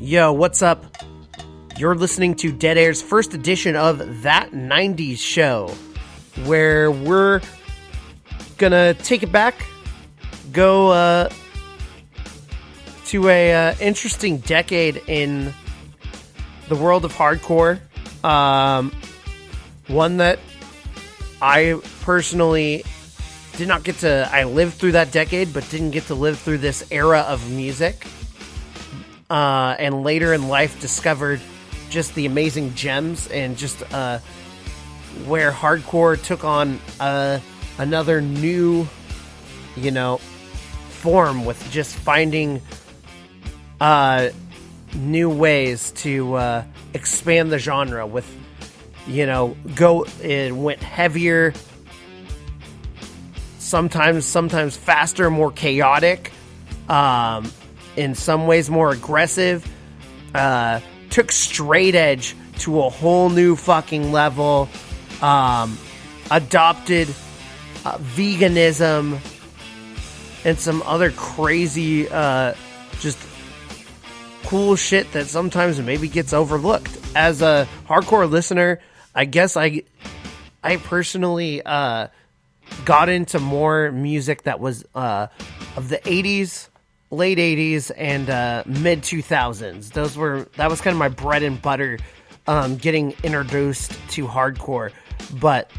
Yo, what's up? You're listening to Dead Air's first edition of That 90s Show, where we're gonna take it back, go to a interesting decade in the world of hardcore. One that I personally did not get to... I lived through that decade, but didn't get to live through this era of music. And later in life discovered just the amazing gems and just where hardcore took on another new, form with just finding new ways to expand the genre with, it went heavier, sometimes faster, more chaotic, in some ways more aggressive, took straight edge to a whole new fucking level, adopted veganism and some other crazy, just cool shit that sometimes maybe gets overlooked. As a hardcore listener, I guess I personally got into more music that was of the 80s, late 80s, and mid 2000s. That was kind of my bread and butter, getting introduced to hardcore. But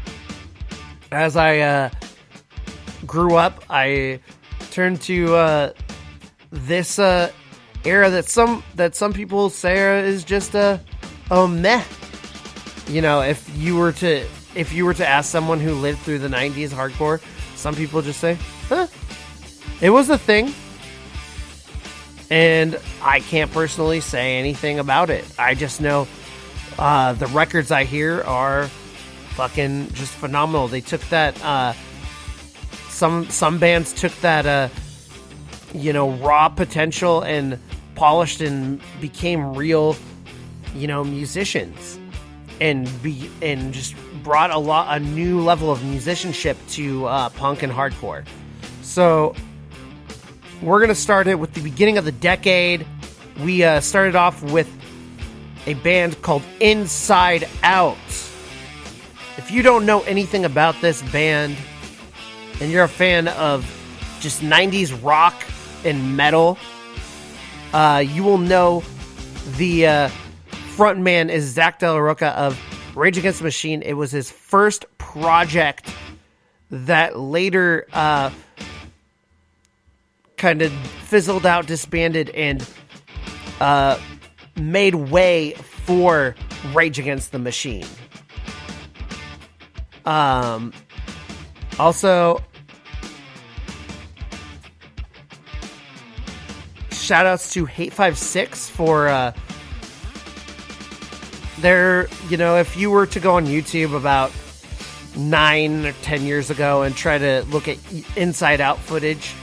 as I grew up, I turned to this era that some people say is just a meh. If you were to ask someone who lived through the 90s hardcore, some people just say, it was a thing. And I can't personally say anything about it. I just know the records I hear are fucking just phenomenal. They took that, some bands took that, raw potential and polished and became real, musicians, and just brought a new level of musicianship to punk and hardcore. So we're going to start it with the beginning of the decade. We started off with a band called Inside Out. If you don't know anything about this band, and you're a fan of just 90s rock and metal, you will know the frontman is Zach De La Rocha of Rage Against the Machine. It was his first project that later kind of fizzled out, disbanded, and made way for Rage Against the Machine. Also, shout outs to Hate56 for if you were to go on YouTube about 9 or 10 years ago and try to look at Inside Out footage,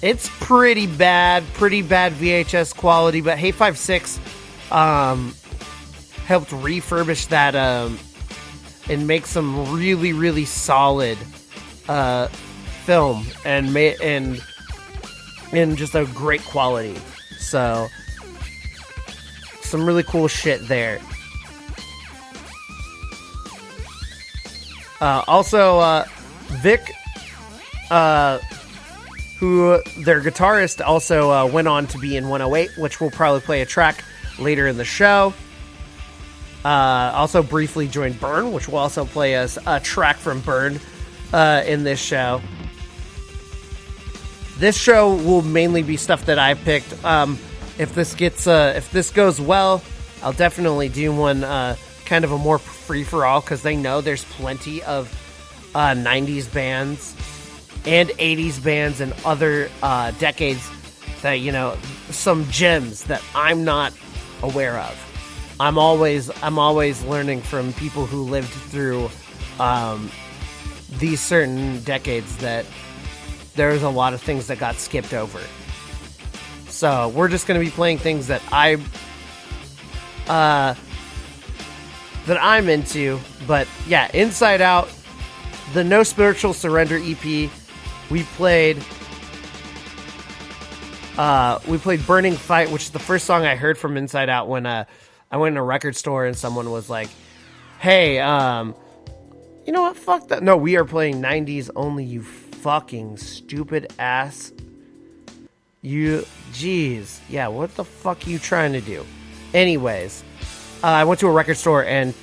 it's pretty bad VHS quality, but Hate56 helped refurbish that and make some really, really solid film and just a great quality. So some really cool shit there. Also, Vic, who their guitarist, also went on to be in 108, which we'll probably play a track later in the show. Also briefly joined Burn, which will also play us a track from Burn in this show. This show will mainly be stuff that I picked. If this goes well, I'll definitely do one kind of a more free-for-all, because they know there's plenty of 90s bands and 80s bands and other decades that, some gems that I'm not aware of. I'm always learning from people who lived through these certain decades that there's a lot of things that got skipped over. So we're just going to be playing things that I'm into. But yeah, Inside Out, the No Spiritual Surrender EP, we played We played Burning Fight, which is the first song I heard from Inside Out when I went in a record store and someone was like, hey, you know what? Fuck that. No, we are playing 90s only, you fucking stupid ass. Jeez. Yeah, what the fuck are you trying to do? Anyways, I went to a record store and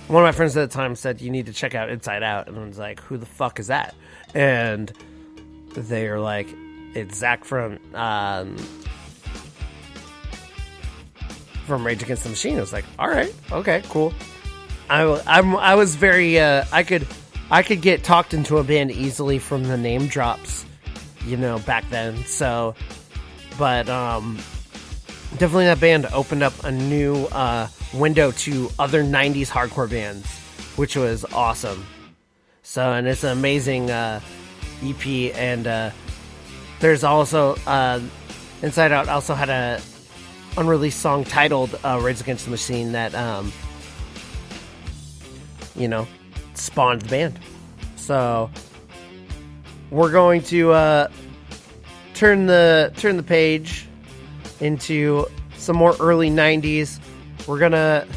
one of my friends at the time said, you need to check out Inside Out. And I was like, who the fuck is that? And they are like, it's Zach from Rage Against the Machine. I was like, all right, okay, cool. I was very I could get talked into a band easily from the name drops, you know, back then. So, but definitely that band opened up a new window to other 90s hardcore bands, which was awesome. So, and it's an amazing EP, and there's also Inside Out also had a unreleased song titled Rage Against the Machine that you know, spawned the band. So we're going to turn the page into some more early 90s. We're gonna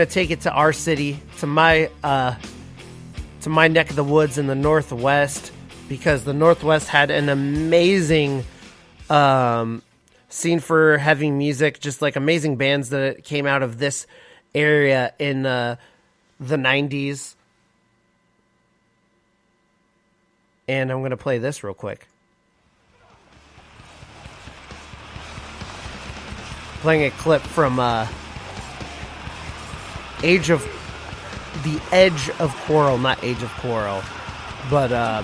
take it to our city, to my neck of the woods in the Northwest, because the Northwest had an amazing scene for heavy music, just like amazing bands that came out of this area in the 90s. And I'm going to play this real quick. Playing a clip from Edge of Quarrel, not Age of Quarrel. But I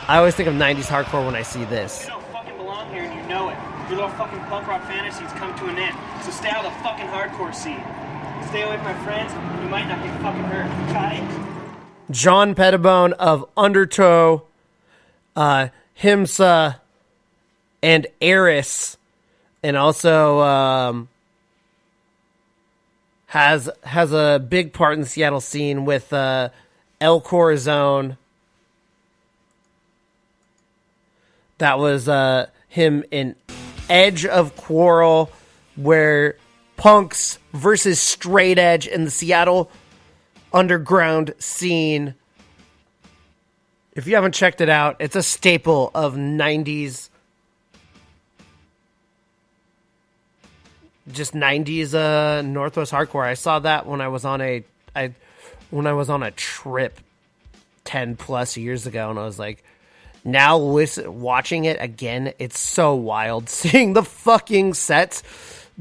always think of 90s hardcore when I see this. You don't fucking belong here and you know it. Your little fucking punk rock fantasies come to an end. So stay out of the fucking hardcore scene. Stay away from my friends, you might not get fucking hurt. Got it? John Pettibone of Undertow, Himsa, and Eris, and also has a big part in the Seattle scene with El Corazon. That was him in Edge of Quarrel, where punks versus straight edge in the Seattle underground scene. If you haven't checked it out, it's a staple of 90s, just 90s Northwest hardcore. I saw that when I was on a trip 10 plus years ago, and I was like, now watching it again, it's so wild seeing the fucking sets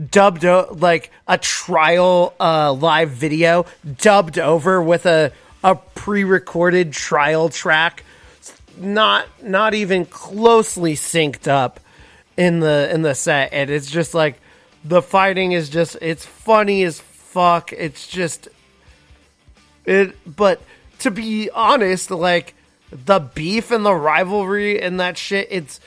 dubbed like a trial live video dubbed over with a pre-recorded trial track, not even closely synced up in the set. And it's just like, the fighting is just, it's funny as fuck. It's just but to be honest, like, the beef and the rivalry and that shit,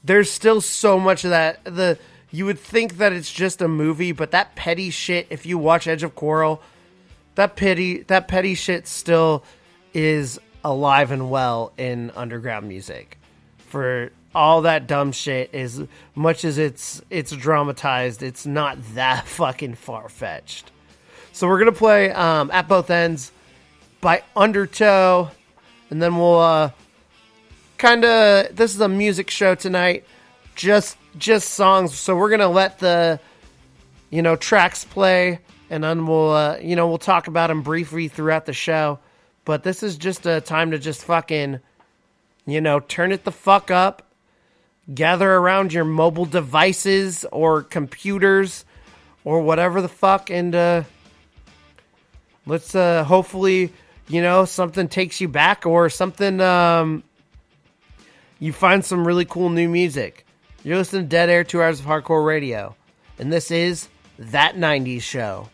there's still so much of that. You would think that it's just a movie, but that petty shit, if you watch Edge of Quarrel, that petty shit still is alive and well in underground music. For all that dumb shit, as much as it's dramatized, it's not that fucking far-fetched. So we're gonna play At Both Ends by Undertow, and then we'll this is a music show tonight, just songs, so we're gonna let the tracks play, and then we'll talk about them briefly throughout the show. But this is just a time to just fucking turn it the fuck up, gather around your mobile devices or computers or whatever the fuck, and let's hopefully something takes you back, or something you find some really cool new music. You're listening to Dead Air, 2 hours of hardcore radio. And this is That 90s Show.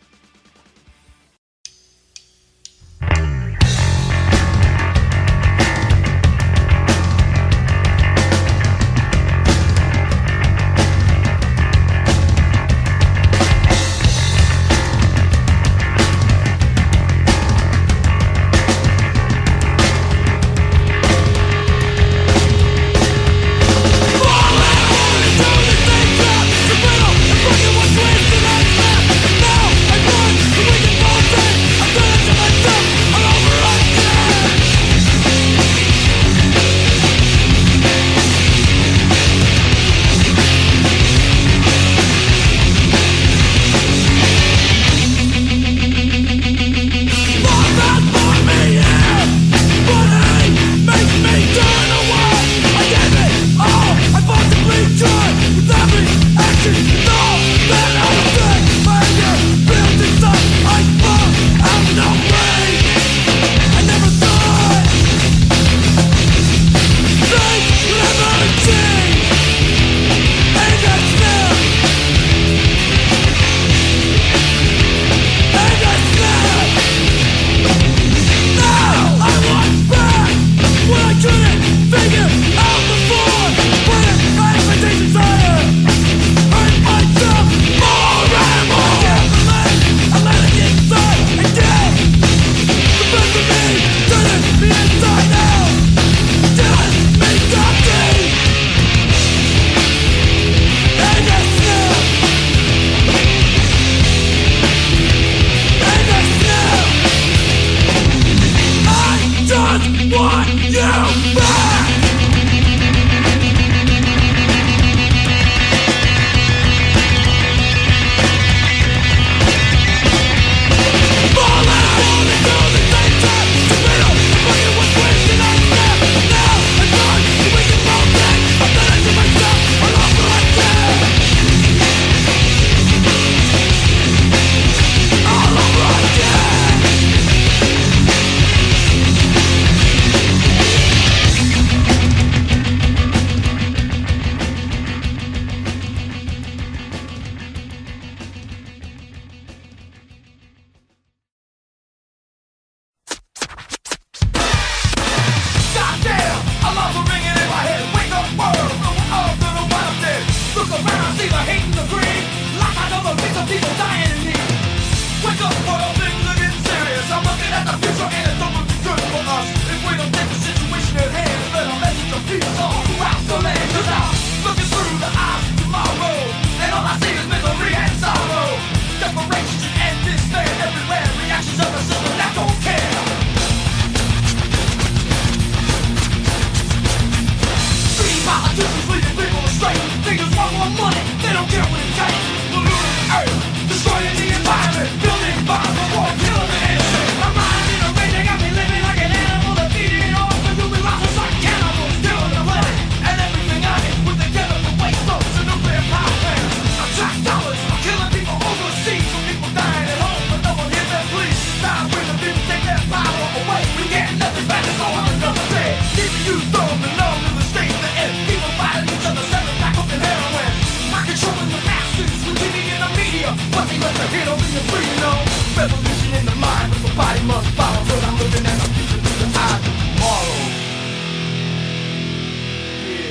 must follow, 'cause I'm looking at the future through the eyes of tomorrow. Yeah.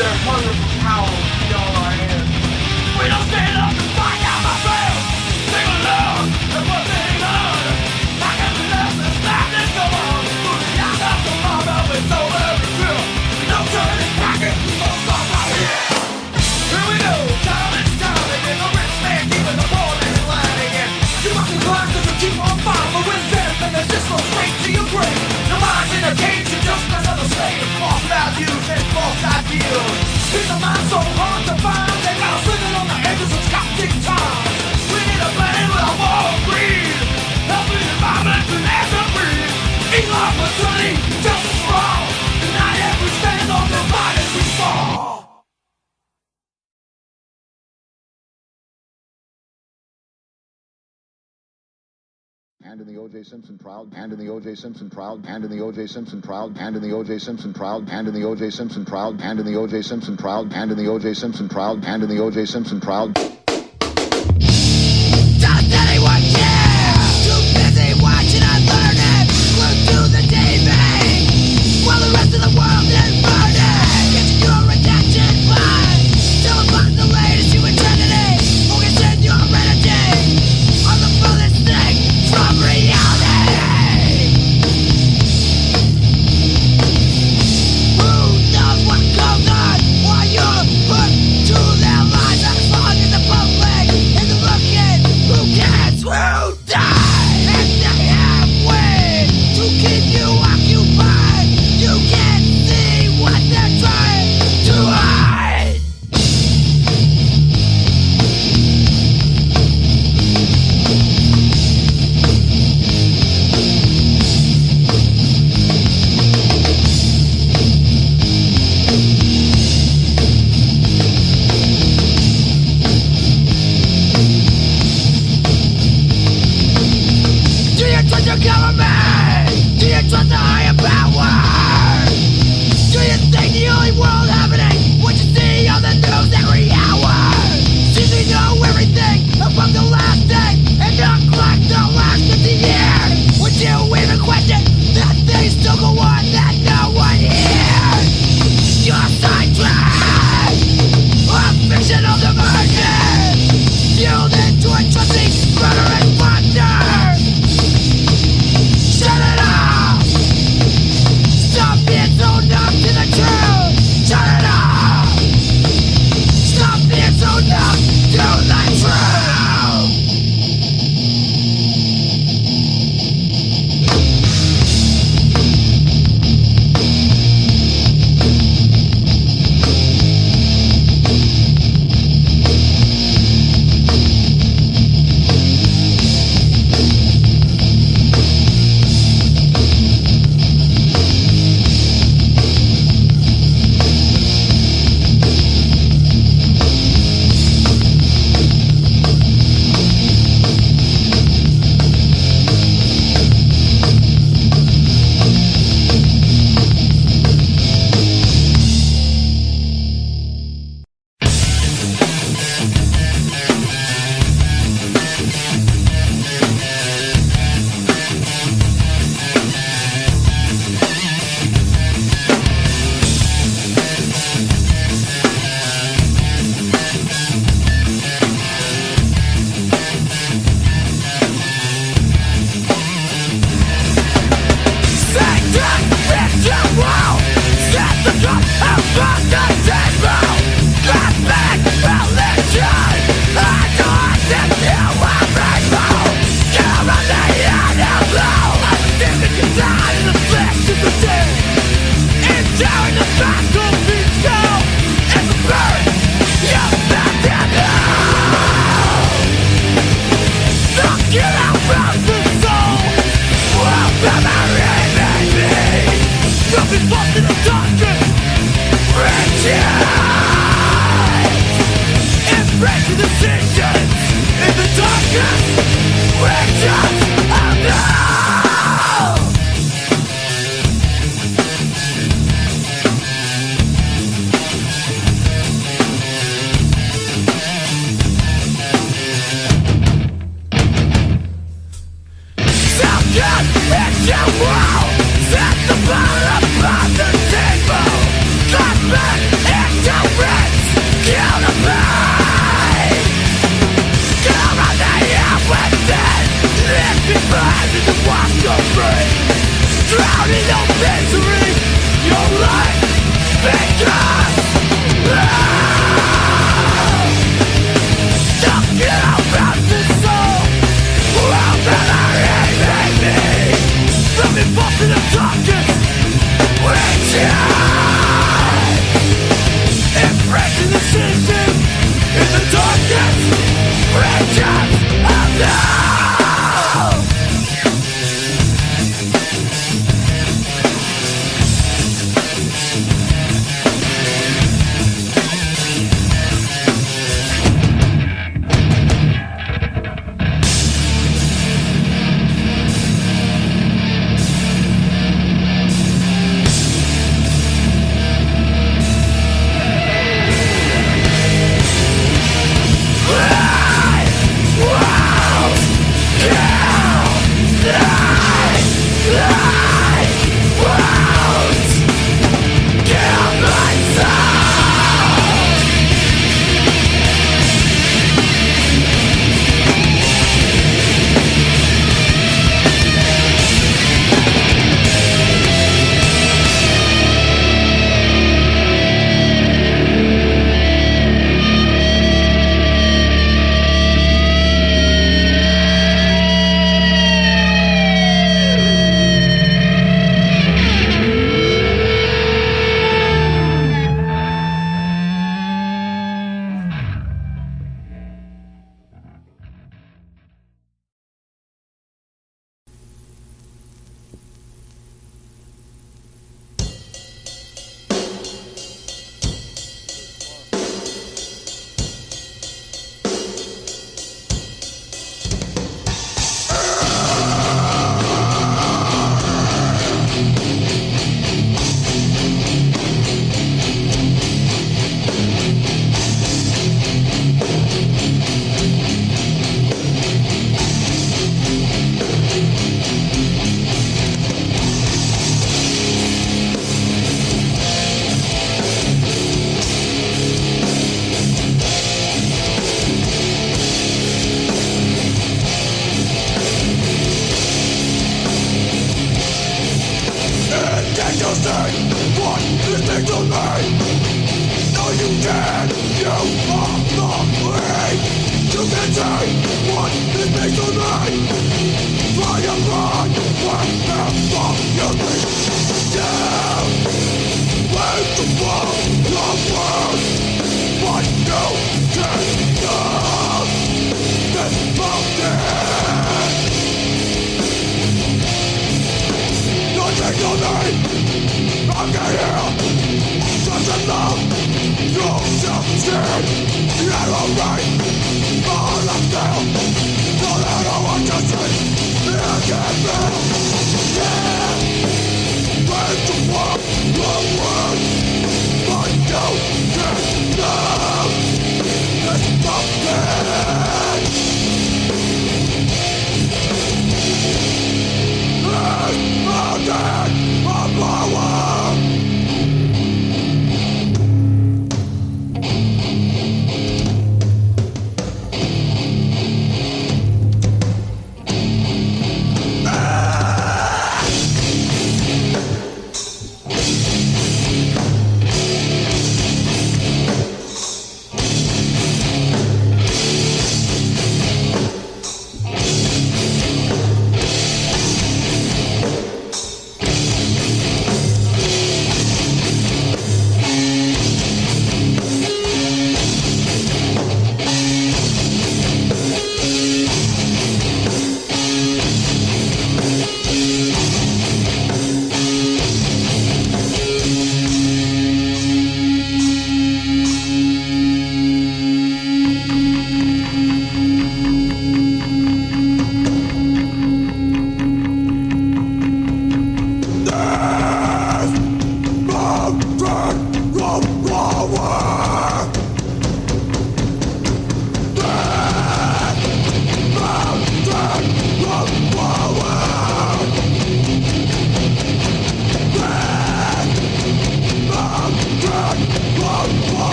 Their hunger for power will be all our hands. We don't stand up and fight out my friends. Sing along and what they learn. I can be left and stop this go on. Moving out of tomorrow, it's over every drill. No turning back, it's all right here. Here we go, time and time again. The rich man keeping the poor man in line again. You must be blind to keep on fire. But with them, and there's just no straight to your grave. Your mind's in a cage, you're just another slave. False values and false ideals. Peace of mind so hard to find. They got us living on the edges of Scottish time. We need a planet with a war of greed. Helping the environment to national breed. Equal opportunity, justice for all. United we stand, on divided we fall. Hand in the O.J. Simpson trial, hand in the O.J. Simpson trial, hand in the O.J. Simpson trial, hand in the O.J. Simpson trial, hand in the O.J. Simpson trial, hand in the O.J. Simpson trial, hand in the O.J. Simpson trial, hand in the O.J. Simpson trial. Does anyone care? Too busy watching and learning, glued to the TV, while the rest of the world is burning. Get your redemption fund. Tell about the latest you eternity. Focus in your energy on the furthest thing from reality. Who knows what goes on while you're put to their lives? As long as the public is looking, who cares? Who Tearing the battlefields down and preparing your back now. Sucking out from the soul, will memory may be. You'll be lost in the darkness, embracing decisions in the darkness, regions of now. Sound it's your world, set the bar upon the table. Government ignorance, kill the mind. Kill on the air within, live behind in the walk you're free. Drown in your misery, your life becomes stuck around the soul, will never end me. From involved in the darkness, embracing the system in the darkest regions of now.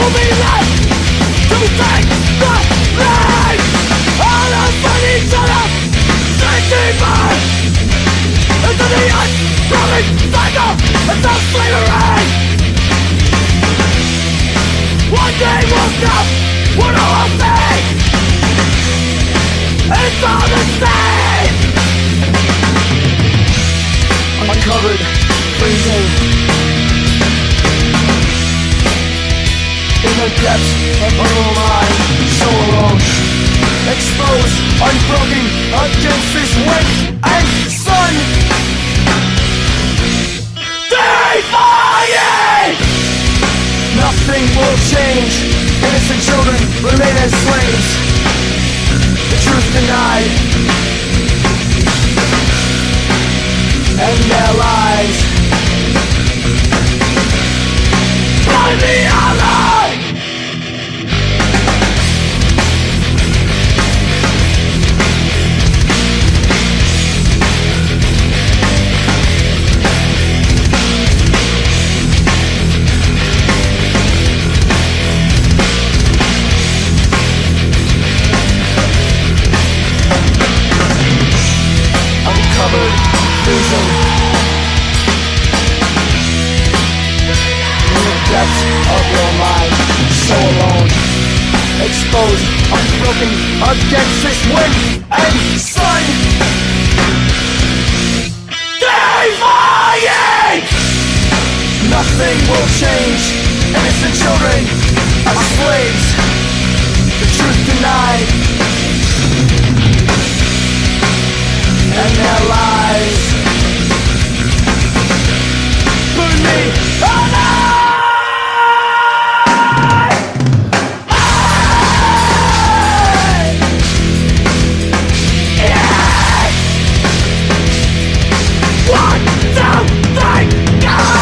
will be left to take the blame. All of each other, sink deeper into the unbroken cycle of self-slavery. One day we'll stop, what all will see. It's all the same. Uncovered, freezing in the depths of her mind, so alone. Exposed, unbroken against this wind and sun. Defying! Nothing will change. Innocent children remain as slaves. The truth denied. And their lies by the ally. Uncovered, freezing in the depths of your mind, so alone. Exposed, unbroken against this wind and sun. Defying! Nothing will change. Innocent children are slaves. The truth denied. And their lies burn me alive. One, two, three, go!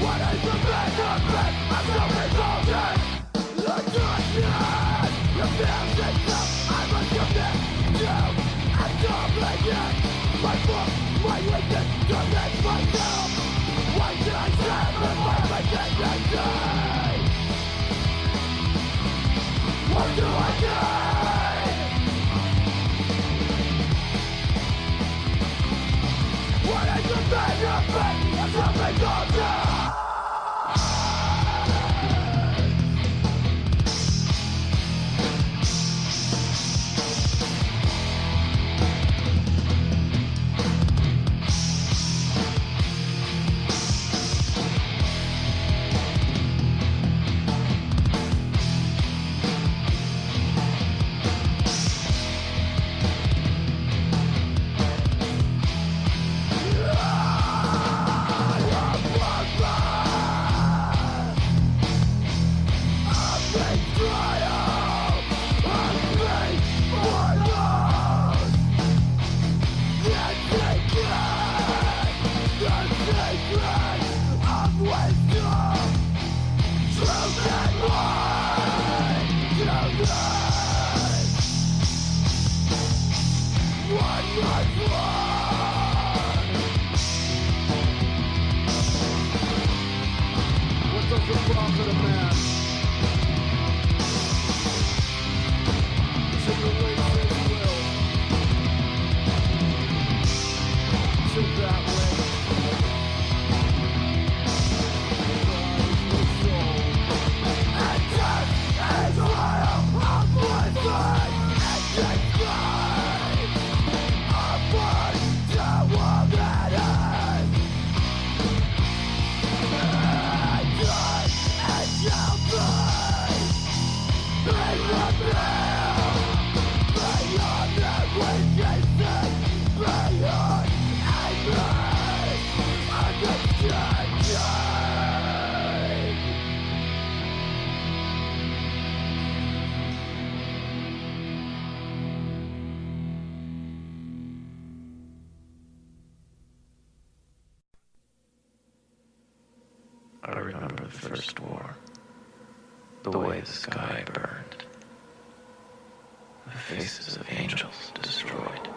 What is the best of it? I'm so exalted. I remember the first war, the way the sky burned, the faces of angels destroyed.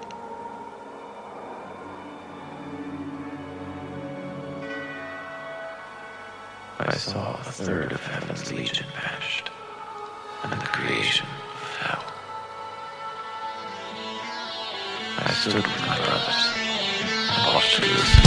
I saw a third of heaven's legion vanished, and the creation of hell. I stood with my brothers and watched it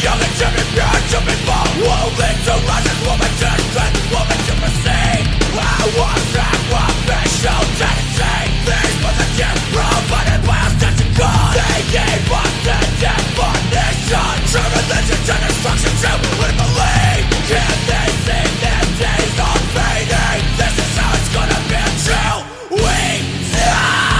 young and to be pure, to be bold. Will lead to rising, will make to strength, will make to proceed. I was sacrificial tendency. These were the gifts provided by our state of God. They gave us the definition. True religion to destruction, true we believe. Can they see their days are fading? This is how it's gonna be until we die.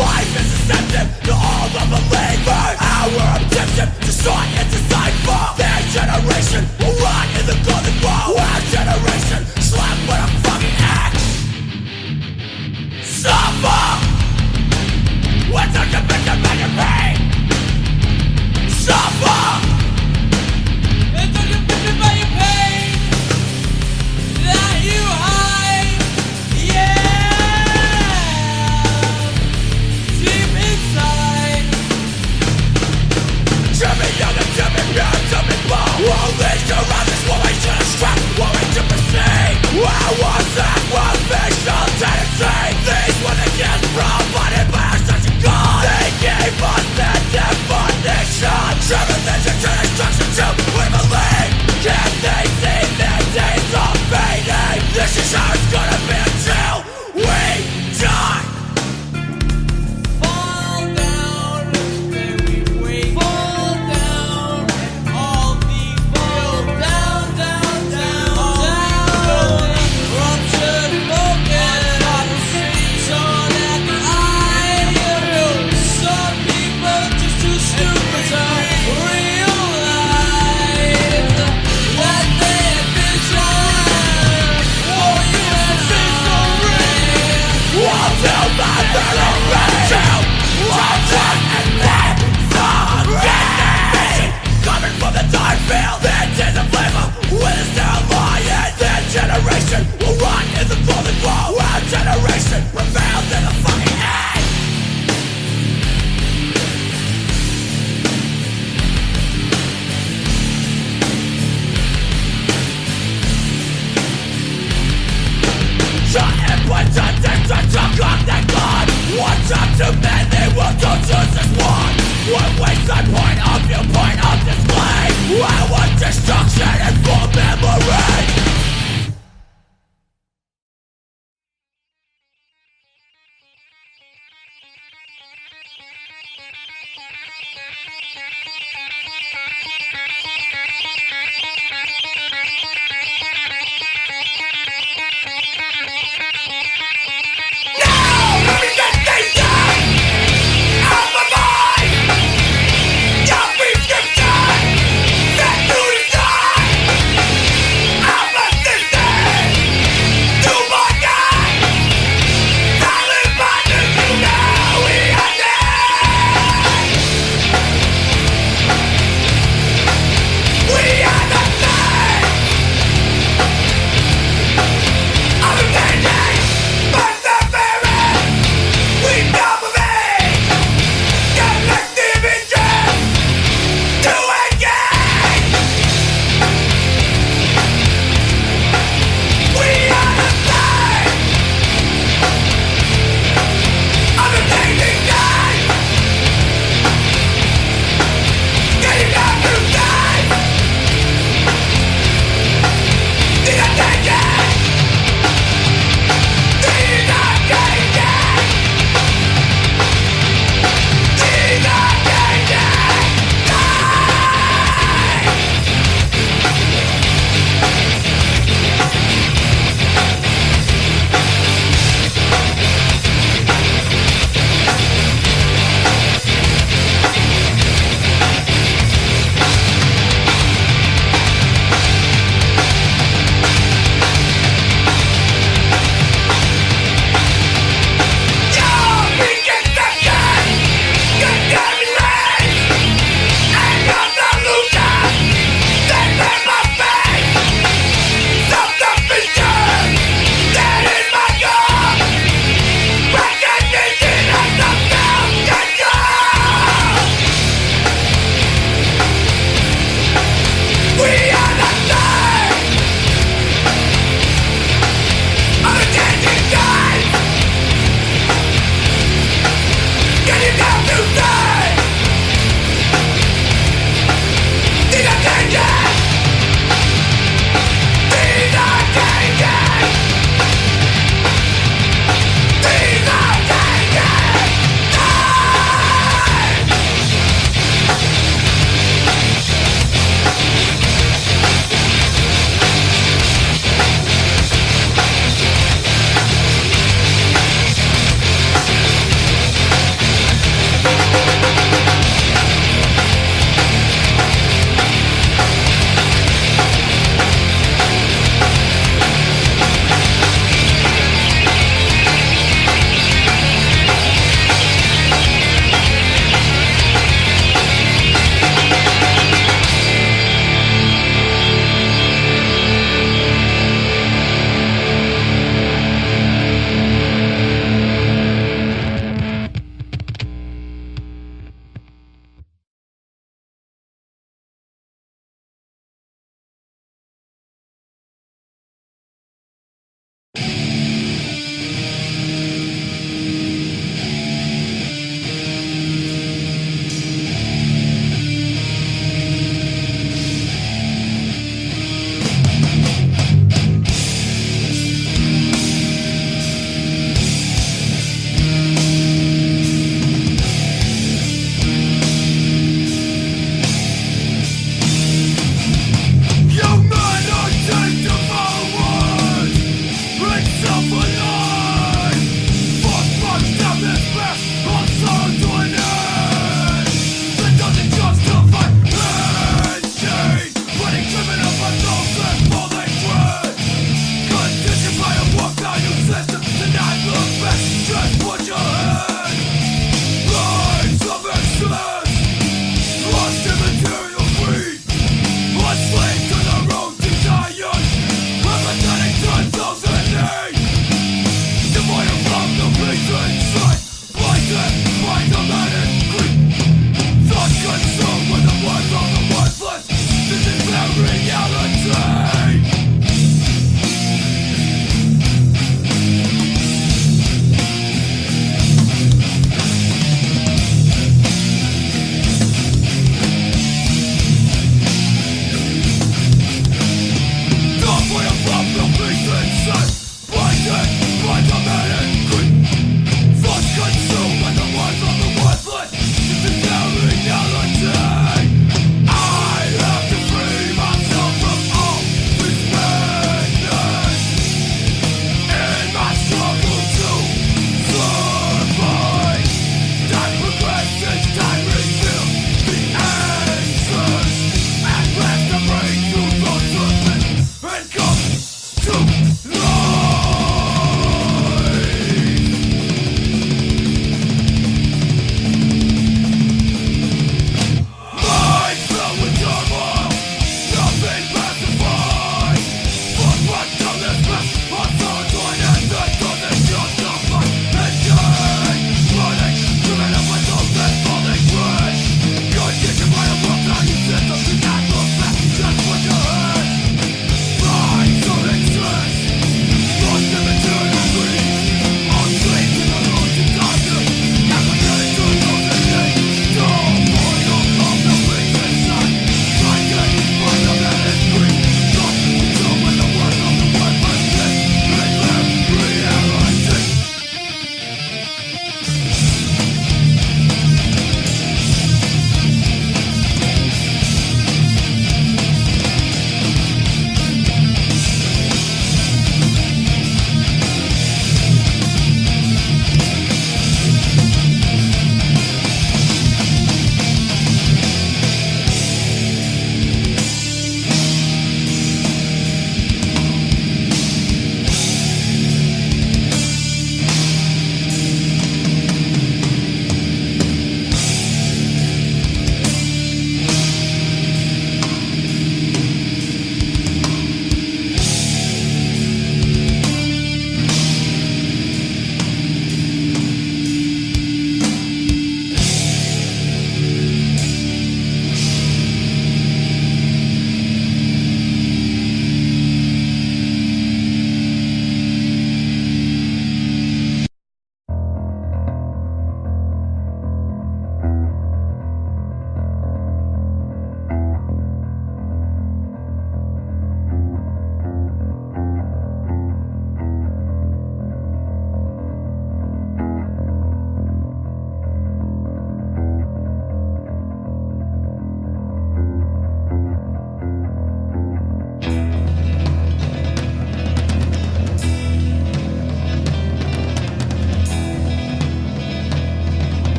Life is deceptive to all the believers. Our objective, destroy and decipher. Their generation will rot in the golden wall. Our generation slapped with a fucking axe. Suffer! What's our conviction by your pain? Suffer! It's our conviction by your pain that you hide. Yeah! Deep inside. To be young and to be pure, to be bold. Will lead to rise, will lead to destruct, will lead to proceed. I was sacrificial tendency. These were the gifts provided by our sons of God. They gave us the definition. True religion to destruction, true we believe. Can they see their days are fading? This is how it's gonna be until we die. Fall down, then we wait. Fall down, and all the fall down, down, down, down. Ruptured focus, torn at the eye. Some people just too stupid to realize that their vision, oh, you have seen so real. I'll tell my little man, I'll tell and let the coming from the dark field. Their days of flavor with a still lion. Their generation will rot in the golden wall. Our generation prevails in the fucking end. Shot and put to death to talk of that God. One time too many will do choose this one. One wasted point of view, point of display. Our destruction and full memory. No! Let me get these down! Out of my mind!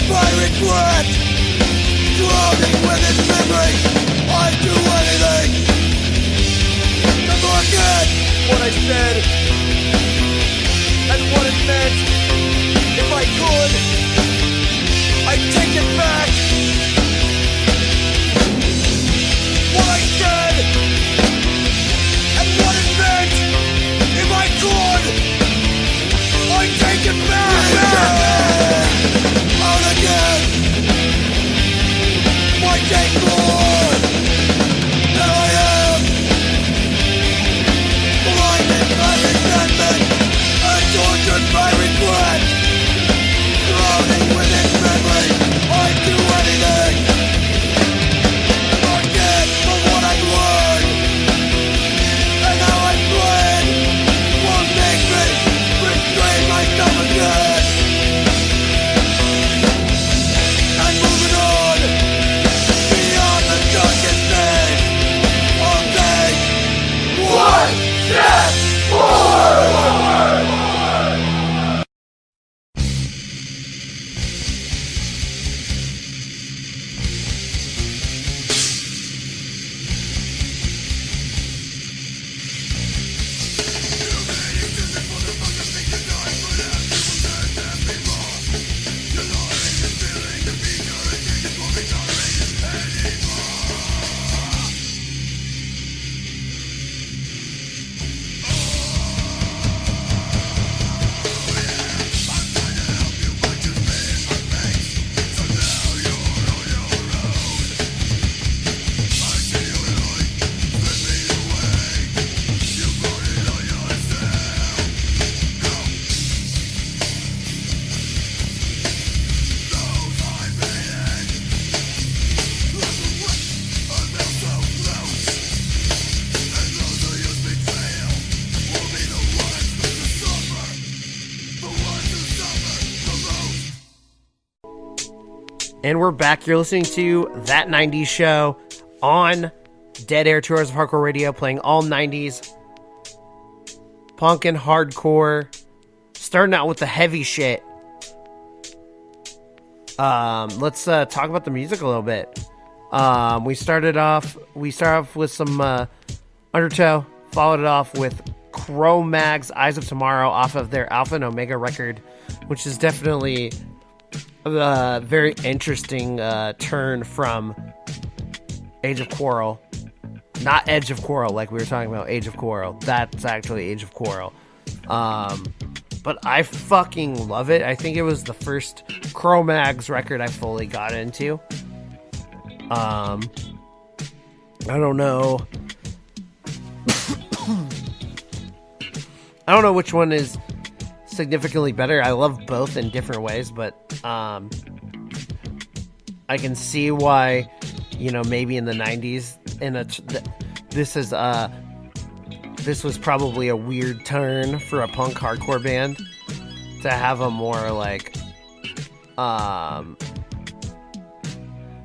by regret, drowning within memory. I'd do anything to forget what I said and what it meant. If I could, I'd take it back. What I said and what it meant. If I could, I'd take it back. Out again. Why take more than I am? Blinded by resentment and tortured by regret, drowning within memory. I'd do anything to forget from what I've learned, and how I bled won't make me restrain myself again. And moving on beyond the darkest days, I'll take one step forward. And we're back. You're listening to That 90s Show on Dead Air 2 Hours of Hardcore Radio, playing all 90s punk and hardcore. Starting out with the heavy shit. Let's talk about the music a little bit. We started off with some Undertow, followed it off with Cro-Mag's Eyes of Tomorrow off of their Alpha and Omega record, which is definitely a very interesting turn from Age of Quarrel. Not Edge of Quarrel, like we were talking about Age of Quarrel. That's actually Age of Quarrel. But I fucking love it. I think it was the first Cro-Mag's record I fully got into. I don't know. I don't know which one is significantly better. I love both in different ways, but I can see why, maybe in the 90s, this was probably a weird turn for a punk hardcore band to have a more like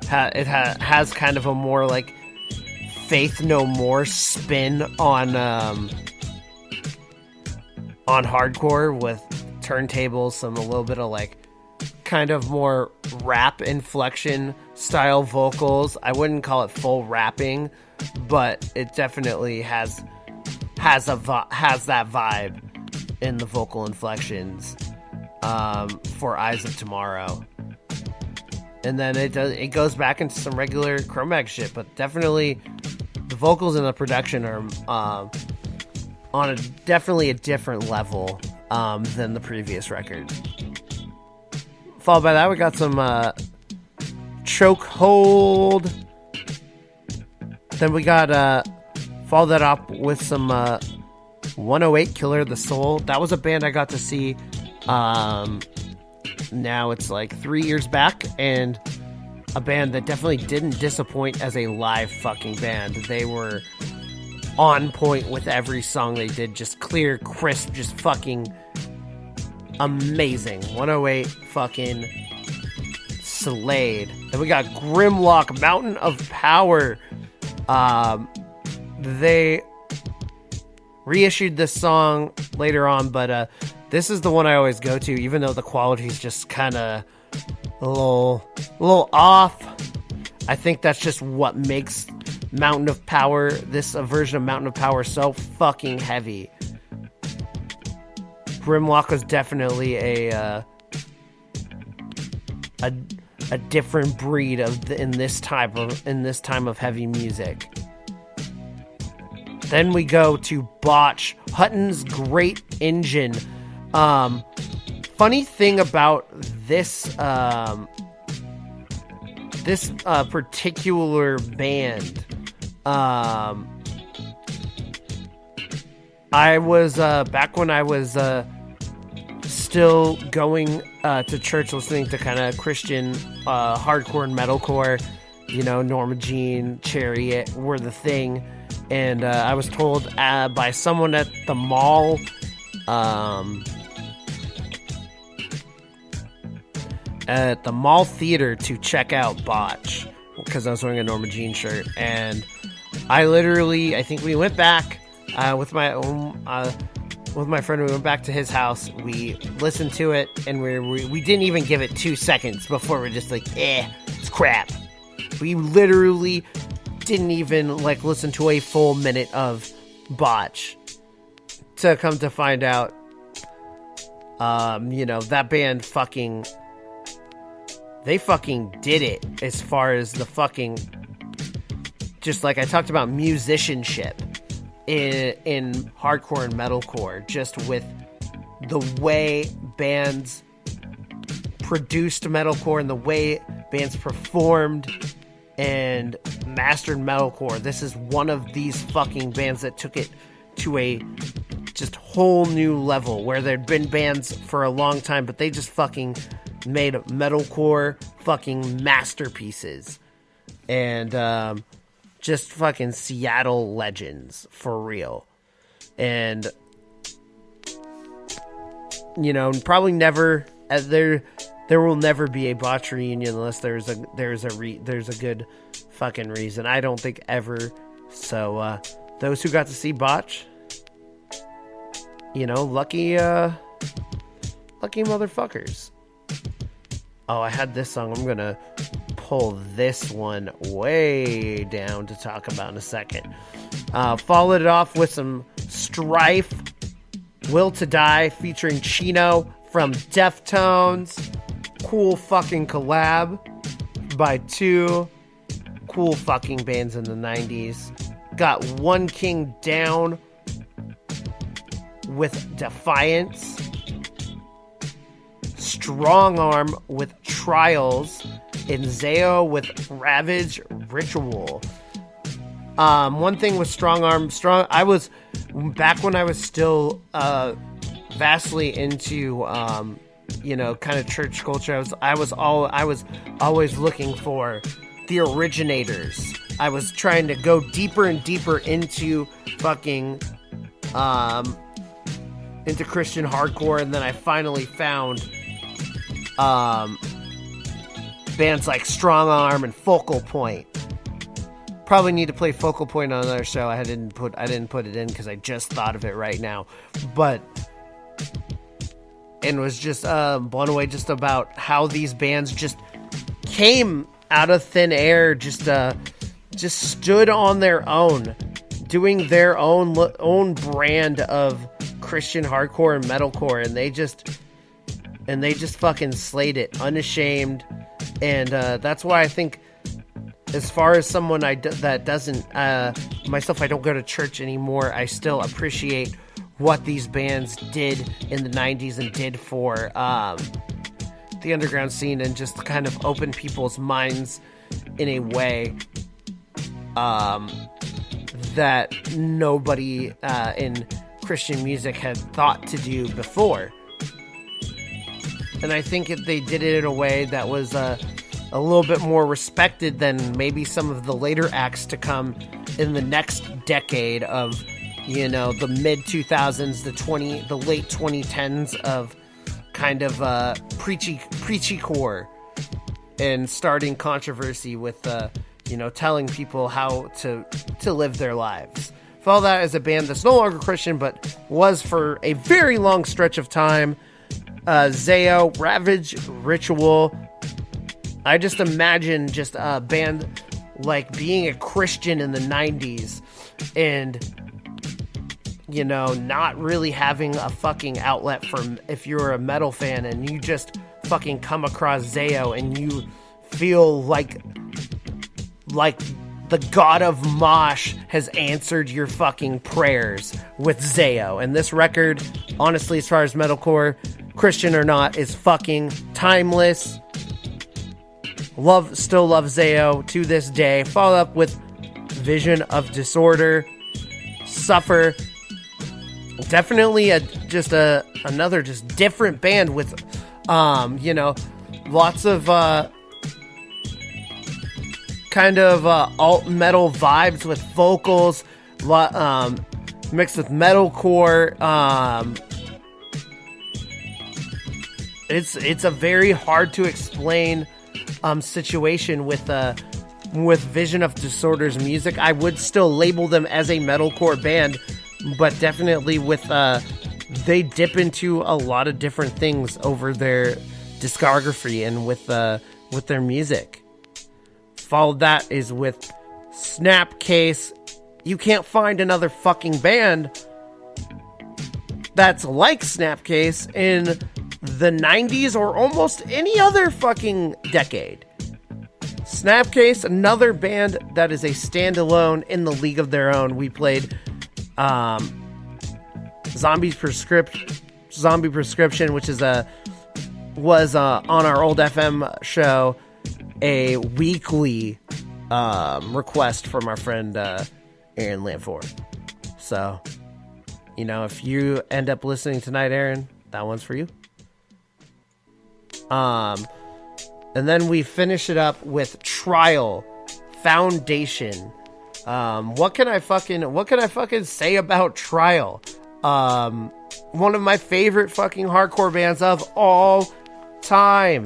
has kind of a more like Faith No More spin on hardcore with turntables, a little bit of like kind of more rap inflection style vocals. I wouldn't call it full rapping, but it definitely has that vibe in the vocal inflections for Eyes of Tomorrow. And then it goes back into some regular Cro-Mag shit, but definitely the vocals and the production are on definitely a different level than the previous record. Followed by that, we got some Chokehold. Then we got follow that up with some 108 Killer of the Soul. That was a band I got to see. Now it's like 3 years back, and a band that definitely didn't disappoint as a live fucking band. They were on point with every song they did, just clear, crisp, just fucking amazing. 108 fucking slayed. Then we got Grimlock, Mountain of Power. They reissued this song later on, but this is the one I always go to, even though the quality is just kind of a little off. I think that's just what makes Mountain of Power, this version of Mountain of Power, so fucking heavy. Grimlock was definitely a different breed in this time of heavy music. Then we go to Botch, Hutton's Great Engine. Funny thing about this particular band, I was back when I was still going to church, listening to kind of Christian hardcore and metalcore. You know, Norma Jean, Chariot were the thing, and I was told by someone at the mall, theater, to check out Botch because I was wearing a Norma Jean shirt, and I think we went back with my friend. We went back to his house. We listened to it, and we didn't even give it 2 seconds before we're just like, it's crap. We literally didn't even listen to a full minute of Botch to come to find out, that band they fucking did it as far as the fucking, just like I talked about, musicianship in hardcore and metalcore, just with the way bands produced metalcore and the way bands performed and mastered metalcore. This is one of these fucking bands that took it to a just whole new level, where there'd been bands for a long time, but they just fucking made metalcore fucking masterpieces. And just fucking Seattle legends for real. And probably never, there will never be a Botch reunion unless there's a good fucking reason. I don't think ever. So those who got to see Botch, lucky motherfuckers. Oh, I had this song. I'm gonna pull this one way down to talk about in a second. Followed it off with some Strife, Will to Die, featuring Chino from Deftones. Cool fucking collab by two cool fucking bands in the 90s. Got One King Down with Defiance. Strong Arm with Trials, and Zao with Ravage Ritual. One thing with Strong Arm, I was back when I was still vastly into kind of church culture. I was always looking for the originators. I was trying to go deeper and deeper into fucking into Christian hardcore, and then I finally found bands like Strong Arm and Focal Point. Probably need to play Focal Point on another show. I didn't put it in because I just thought of it right now, and was just blown away just about how these bands just came out of thin air, just stood on their own, doing their own brand of Christian hardcore and metalcore, and they just fucking slayed it, unashamed. And that's why I think, as far as someone that doesn't, myself, I don't go to church anymore, I still appreciate what these bands did in the 90s and did for the underground scene, and just kind of open people's minds in a way that nobody in Christian music had thought to do before. And I think they did it in a way that was a little bit more respected than maybe some of the later acts to come in the next decade of, the mid 2000s, the late 2010s of kind of preachy core, and starting controversy with telling people how to live their lives. Follow that as a band that's no longer Christian, but was for a very long stretch of time. Zao, Ravage Ritual, I just imagine just a band like being a Christian in the 90s and, you know, not really having a fucking outlet for if you're a metal fan and you just fucking come across Zayo and you feel like the god of Mosh has answered your fucking prayers with Zayo. And this record, honestly, as far as metalcore, Christian or not, is fucking timeless. Still love Zayo to this day. Follow up with Vision of Disorder, Suffer. Definitely another different band with, you know, lots of kind of alt metal vibes with vocals, mixed with metalcore. It's a very hard to explain situation with Vision of Disorder's music. I would still label them as a metalcore band, but definitely with they dip into a lot of different things over their discography and with their music. Followed that is with Snapcase. You can't find another fucking band that's like Snapcase in the 90s or almost any other fucking decade. Snapcase, another band that is a standalone in the league of their own. We played Zombie Prescription, which was on our old FM show, a weekly request from our friend Aaron Lanford. So, you know, if you end up listening tonight, Aaron, that one's for you. And then we finish it up with Trial Foundation. What can I fucking say about Trial? One of my favorite fucking hardcore bands of all time.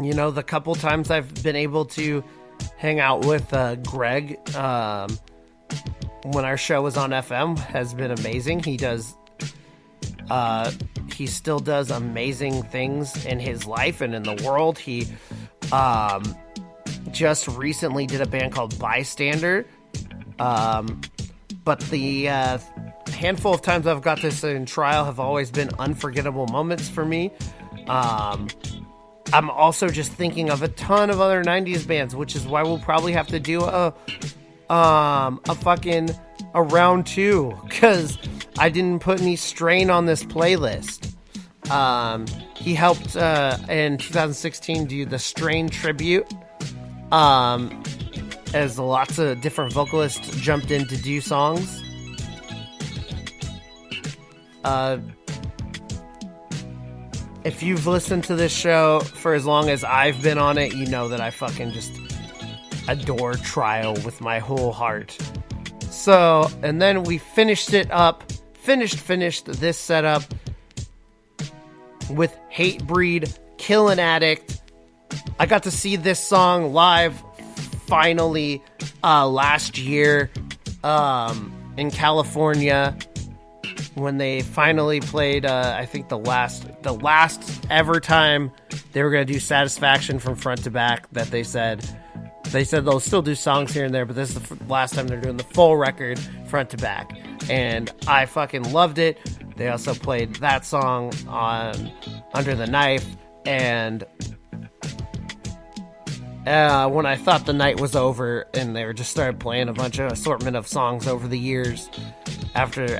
You know, the couple times I've been able to hang out with Greg when our show was on FM has been amazing. He still does amazing things in his life and in the world. He just recently did a band called Bystander. But the handful of times I've got this in Trial have always been unforgettable moments for me. I'm also just thinking of a ton of other 90s bands, which is why we'll probably have to do a round two, because I didn't put any strain on this playlist. He helped in 2016 do the Strain tribute, as lots of different vocalists jumped in to do songs. If you've listened to this show for as long as I've been on it, you know that I fucking just adore Trial with my whole heart. So, and then we finished this setup with Hatebreed, Kill an Addict. I got to see this song live finally last year in California when they finally played I think the last ever time they were going to do Satisfaction from front to back. That they said they'll still do songs here and there, but this is the last time they're doing the full record front to back, and I fucking loved it. They also played that song on Under the Knife, and when I thought the night was over and they just started playing a bunch of assortment of songs over the years after the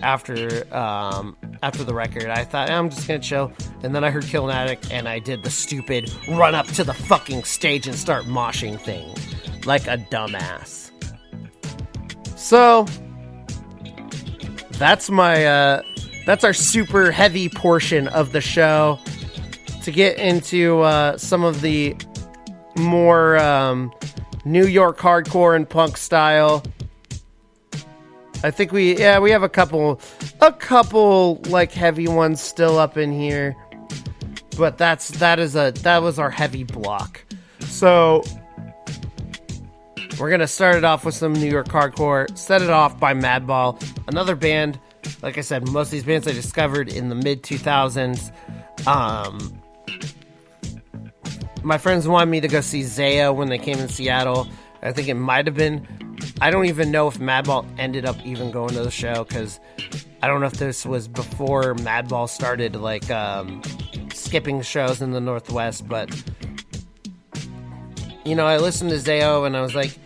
record, I thought, I'm just gonna chill. And then I heard Kill an Addict and I did the stupid run up to the fucking stage and start moshing thing like a dumbass. So that's our super heavy portion of the show. To get into some of the more New York hardcore and punk style, I think we have a couple like heavy ones still up in here, but that was our heavy block. So we're gonna start it off with some New York hardcore. Set It Off by Madball, another band. Like I said, most of these bands I discovered in the mid 2000s. my friends wanted me to go see Zaya when they came in Seattle. I think it might have been. I don't even know if Madball ended up even going to the show, because I don't know if this was before Madball started like skipping shows in the Northwest. But you know, I listened to Zayo and I was like,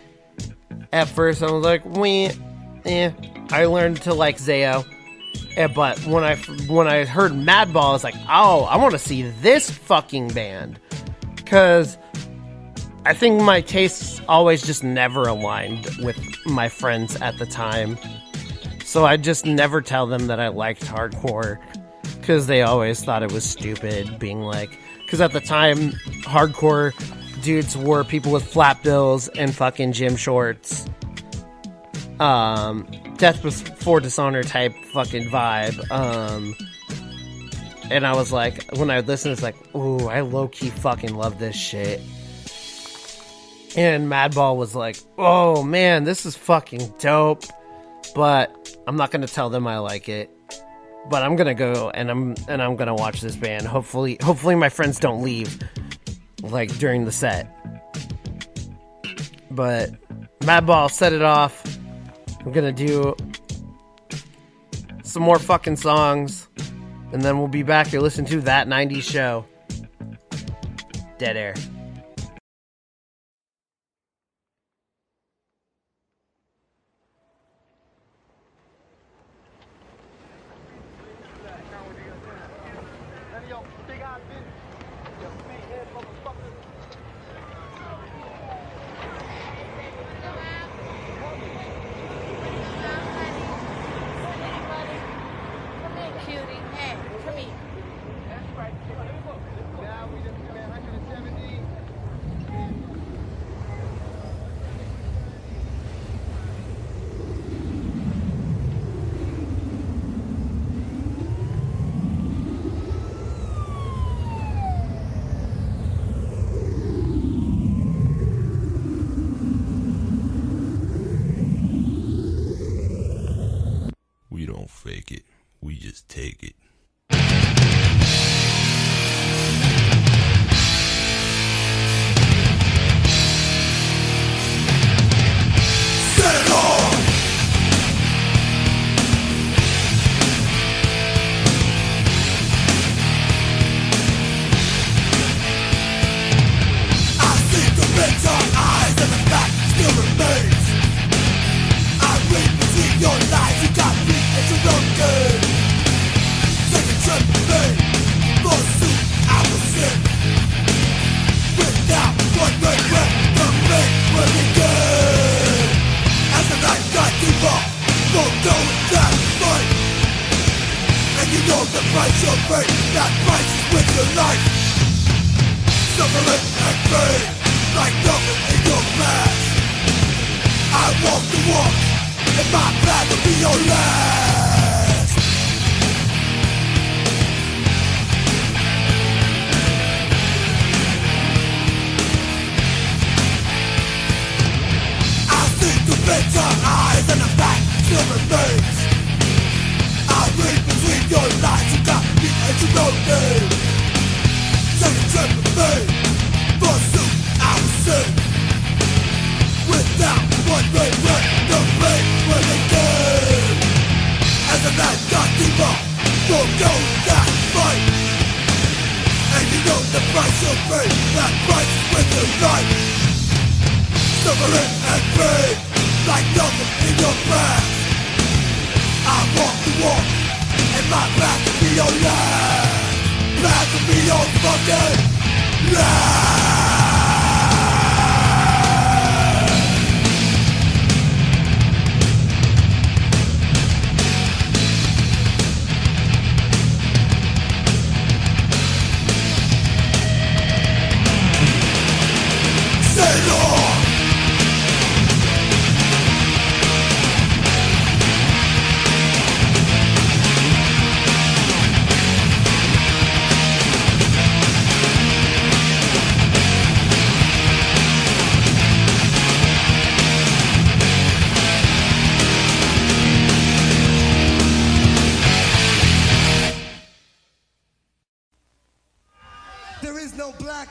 at first I was like, I learned to like Zayo. But when I heard Madball, I was like, oh, I want to see this fucking band. Because I think my tastes always just never aligned with my friends at the time. So I just never tell them that I liked hardcore, because they always thought it was stupid, being like, because at the time, hardcore dudes were people with flat bills and fucking gym shorts. Death Before Dishonor type fucking vibe. And I was like, when I listened, it's like, ooh, I low-key fucking love this shit. And Madball was like, oh man, this is fucking dope. But I'm not gonna tell them I like it. But I'm gonna go and I'm gonna watch this band. Hopefully my friends don't leave like during the set. But Madball set it off. I'm gonna do some more fucking songs, and then we'll be back. You're listening to That 90s Show. Dead Air. We don't fake it, we just take it. Set it on! I see the red dark eyes and the fact still remains. I read between your lines, you got me at your own game. Take a trip with me, forsooth I will sin. Without one regret, the make will begin. As the night got deeper, don't know that fight. And you know the price you'll pay, that price is with your life. Suffering and pain, like nothing in your past. I walk the walk, and my path will be your last. I see the bitter eyes and the fact still remains. I read between your lines, you got me at your own name. Take a trip with me, forsooth I will sing. Without one regret, the fate will begin.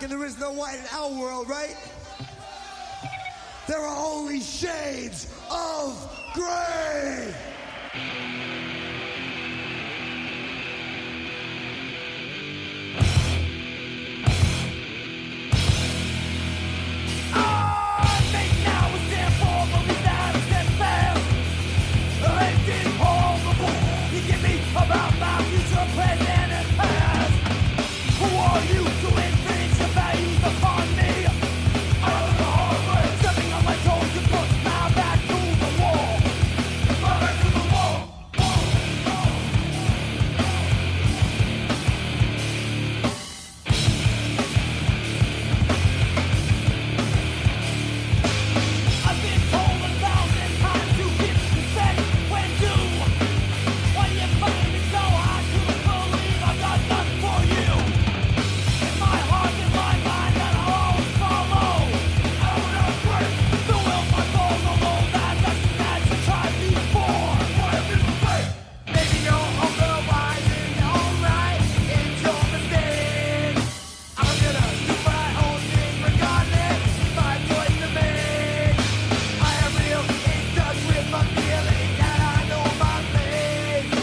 and there is no white in our world, right? There are only shades of gray. About my future, present, and past. Who are you to infringe the values upon me? I was the hard way, stepping on my toes to push my back to the wall. My back to the wall. I've been told 1,000 times to hit the set when due. When you find me so I couldn't believe I've got nothing for you. In my heart and my mind that I'll always follow. I will not break the will my soul alone. That's to try before. Why have been afraid? Maybe you're otherwise in your own right. It's your mistake. I'm gonna do my own thing regardless. My choice to make. I am real in touch with my feelings and I know my place.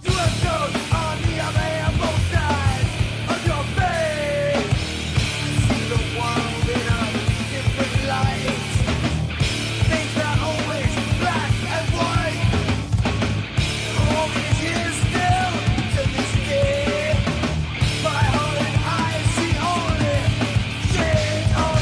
You have shown on the other hand both sides of your face. See the world in a different light. Things not always black and white. All these years still to this day. My heart and eyes see only shades of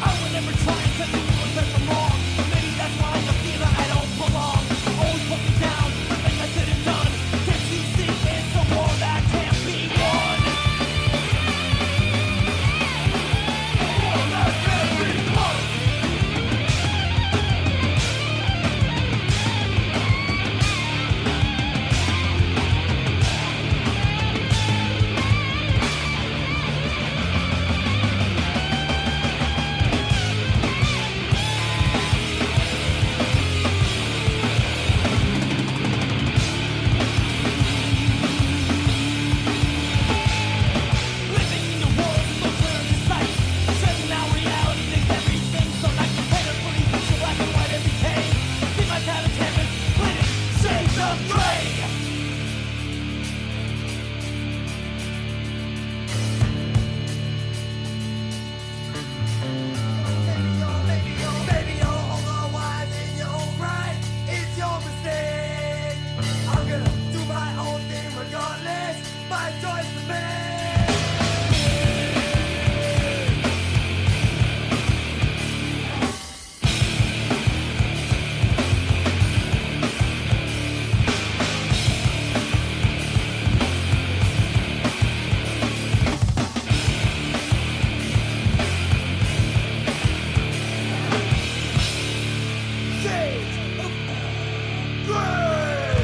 I would never try and tell you if I'm wrong. Maybe that's why I feel that I don't belong. Always put me down for things I could have done. Can't you see it's a war that can't be won? War that can't be won. Living in the world is no turn in sight. Certain now reality makes everything so nice. Paint a pretty picture, black and white every day. See my talent canvas, splitting shades of gray. Maybe you're otherwise in your own right. It's your mistake. I'm gonna do my own thing regardless. My choice to make. Shades of gray.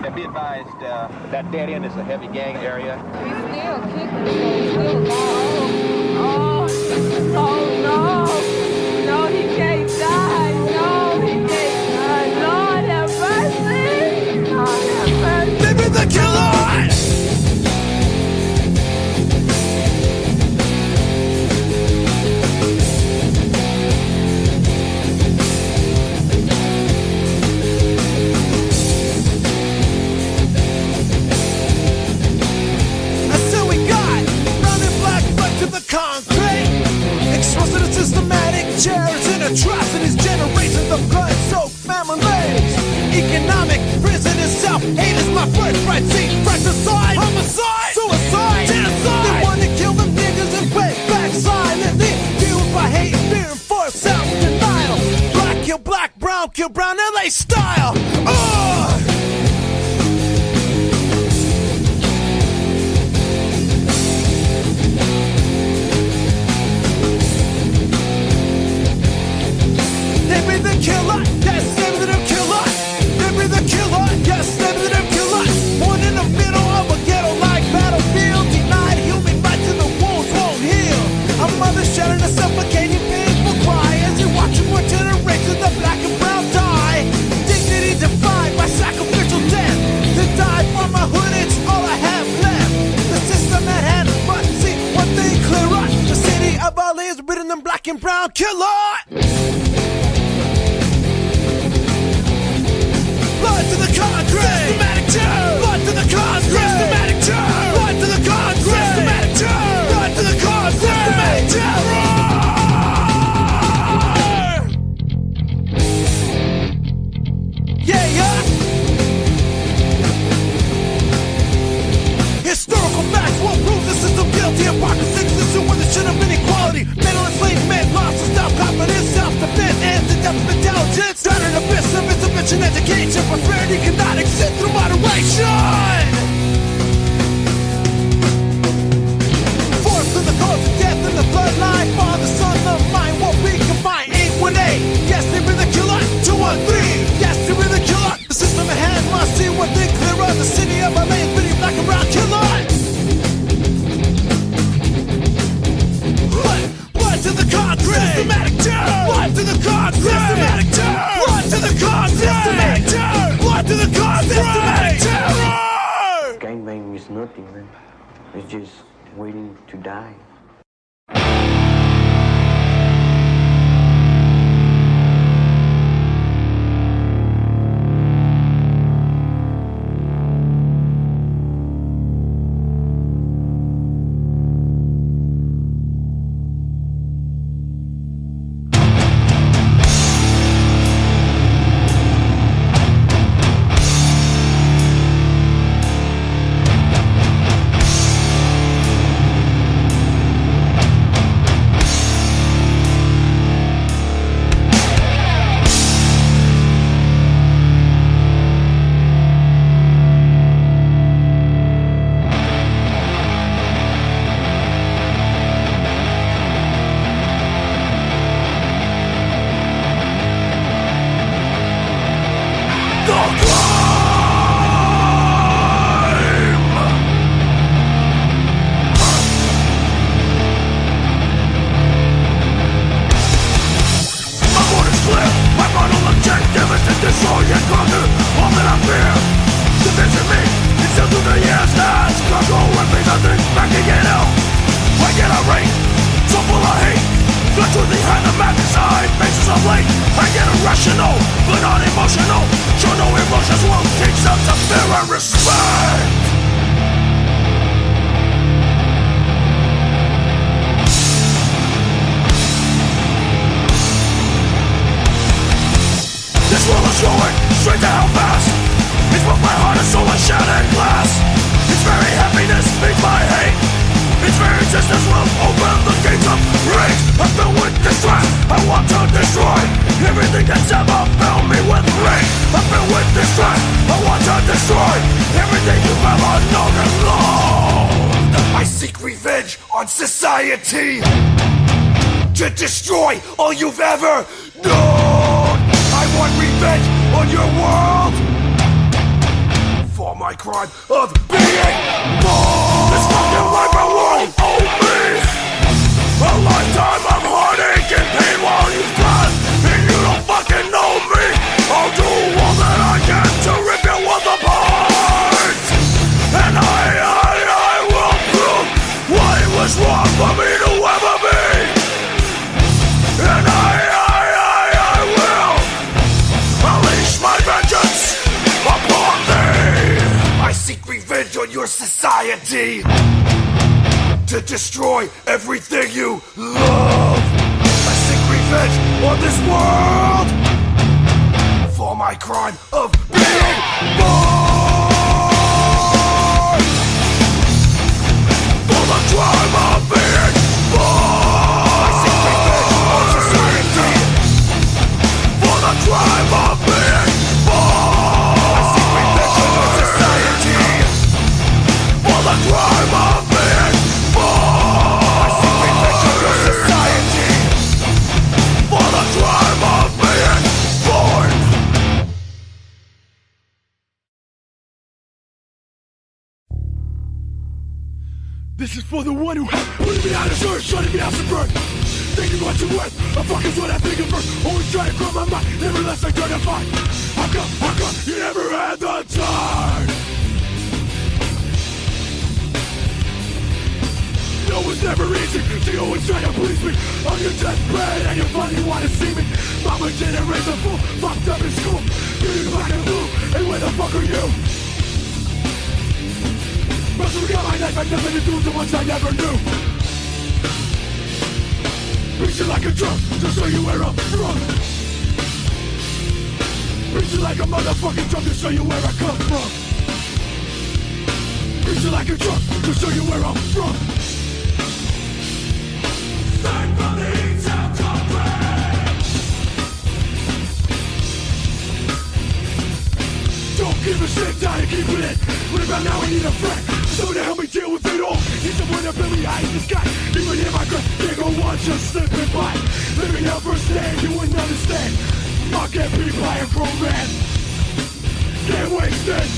And be advised, that dead end is a heavy gang area. He's still kicking, so he's still alive. Oh no. No, he can't die. No, he can't die. Lord have mercy. Lord have mercy. They be the killers! I said we got running black back to the concrete. Exposing the systematic terrors and atrocities, generations of blood-soaked families. Economic prison itself, hate is my birthright. See, fratricide, homicide, suicide, genocide. They want to kill them niggas and wait back silently. Fueled by hate, fear, and forced self-denial. Black, kill brown, LA style. They be the killer, yes, they be the killer. They be the killer, yes, they be the killer. One in the and black and brown killer. Blood to the concrete. Systematic terror. Blood to the concrete. Systematic terror. Blood to the concrete. Systematic terror. Blood to the concrete. Systematic terror. Yeah, yeah. Historical facts won't prove the system guilty. Hypocrisy exists when there should have been equality. Mental enslavement, loss of self-confidence, self-defense, and the depth of intelligence. Down an abyss of insufficient education. Prosperity cannot exist through moderation. Forced to the cause of death in the bloodline. Father, son, the mind won't be confined. 818. Yes, they be the killer. 213. Yes, they be the killer. The system at hand must see one thing clearer. The city of LA is pretty black and brown killer. Blood to the concrete. Systematic terror. Blood to the concrete. Systematic terror. Blood to the concrete. Systematic terror. Blood to the concrete. Systematic terror. Gangbang is nothing, man. It's just waiting to die. To destroy all you've ever known. I want revenge on your world for my crime of being born. This fucking life I won't owe me. A lifetime of heartache and pain while you've gone, and you don't fucking know me. I'll do all that I can to rip your world apart. And I will prove why it was wrong for me to ever be. And I will unleash my vengeance upon thee. I seek revenge on your society, to destroy everything you love. I seek revenge on this world for my crime of being born. For the crime of being born. The crime of being born. I seek revenge on your society. For the crime of being born. I seek revenge on your society. For the crime of being born. This is for the one who put me out of church, shutting me out of birth. Thinking what you're worth, I fuck is what I think of first. Always try to grow my mind, never less I try to find. How come you never had the time? know it's never easy, so you always try to please me. On your deathbed and you finally wanna see me. Mama didn't raise a fool, fucked up in school. Getting black and blue, and where the fuck are you? Wrestle got my life, had nothing to do with the ones I never knew. Beat you like a drum, to show you where I'm from. Beat you like a motherfucking drum, to show you where I come from. Beat you like a drum, to show you where I'm from. Straight from the E-Town country. Don't give a shit, die and keep it in. What about now I need a friend? Someone to help me deal with it all. Need someone to build me high in the sky. Even if I could take a one just slipping by. Living hell first day, you wouldn't understand. I can't be by a grown man. Can't waste it.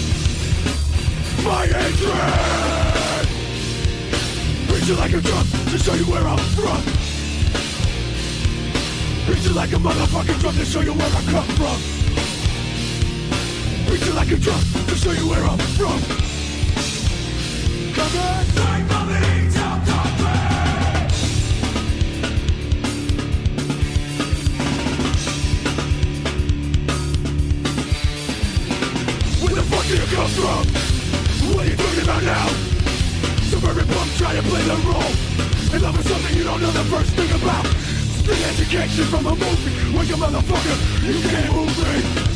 My hatred. Beat you like a drum to show you where I'm from. Beat you like a motherfucking drum to show you where I come from. Beat you like a drum to show you where I'm from. Come on, straight from the E-Town country. Where the fuck do you come from? What are you talking about now? Suburban punk try to play the role. And love is something you don't know the first thing about. Street education from a movie. Wake up, motherfucker, you can't move me.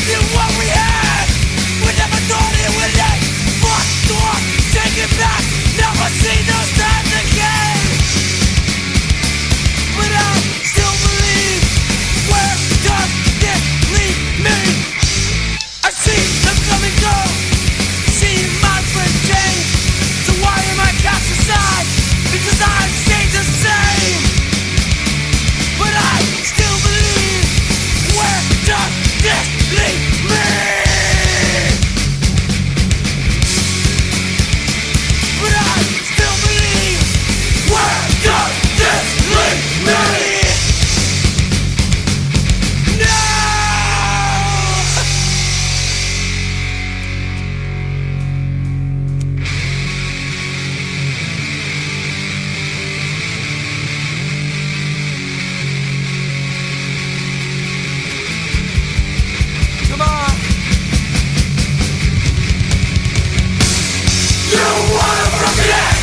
in what we had. We never thought it would end. Fucked off, take it back. Never see those times again. But I still believe. Where does this leave me? I see them come and go. See my friends change. So why am I cast aside? Because I've stayed the same. But I still believe. Where does this leave me? But I still believe. Where does this leave me? No! Come on. You wanna break it in,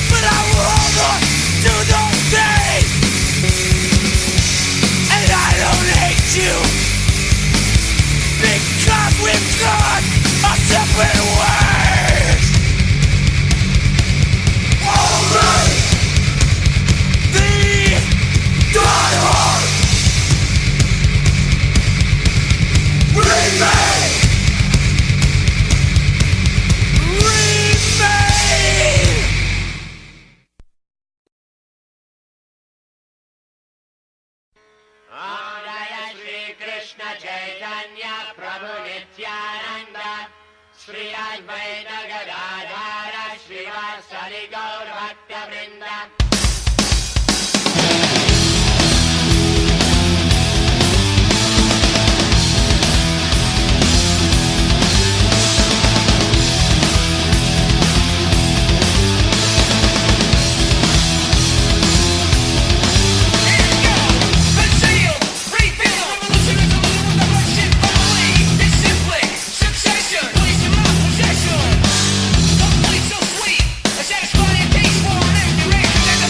but I will hold on to those days. And I don't hate you, because we've gone our separate ways. Only the diehard remain. Om Jaya Shri Krishna Chaitanya Prabhu Nityananda Shri Advaita Gadadhara Srivasadi Gaur Bhakta Vrinda. Succession, complete so sweet, a satisfying taste for an empty race.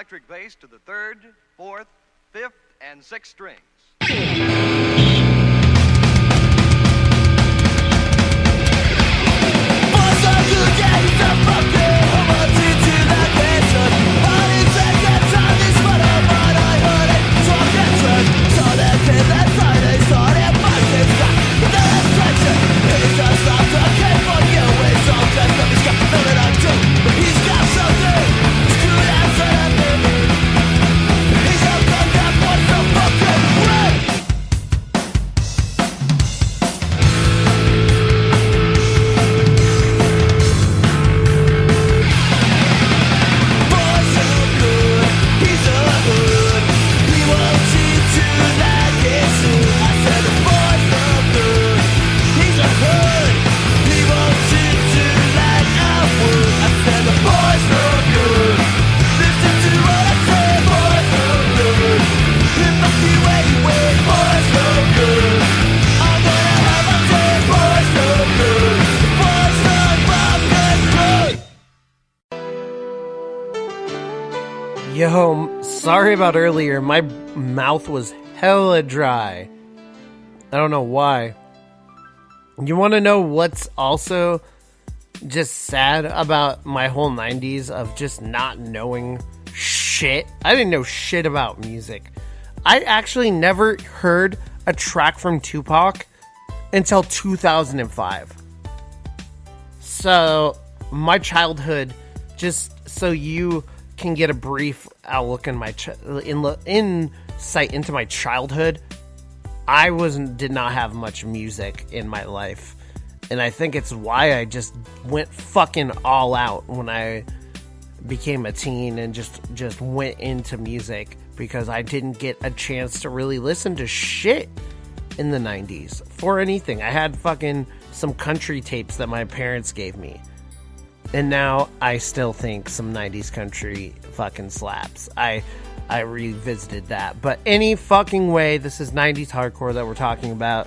electric bass to the 3rd, 4th, 5th, and 6th strings. Yo, sorry about earlier. My mouth was hella dry. I don't know why. You want to know what's also just sad about my whole 90s of just not knowing shit? I didn't know shit about music. I actually never heard a track from Tupac until 2005. So, my childhood, just so you can get a brief outlook in my insight into my childhood, I did not have much music in my life, and I think it's why I just went fucking all out when I became a teen and just went into music, because I didn't get a chance to really listen to shit in the 90s for anything. I had fucking some country tapes that my parents gave me. And now I still think some 90s country fucking slaps. I revisited that. But any fucking way, this is 90s hardcore that we're talking about.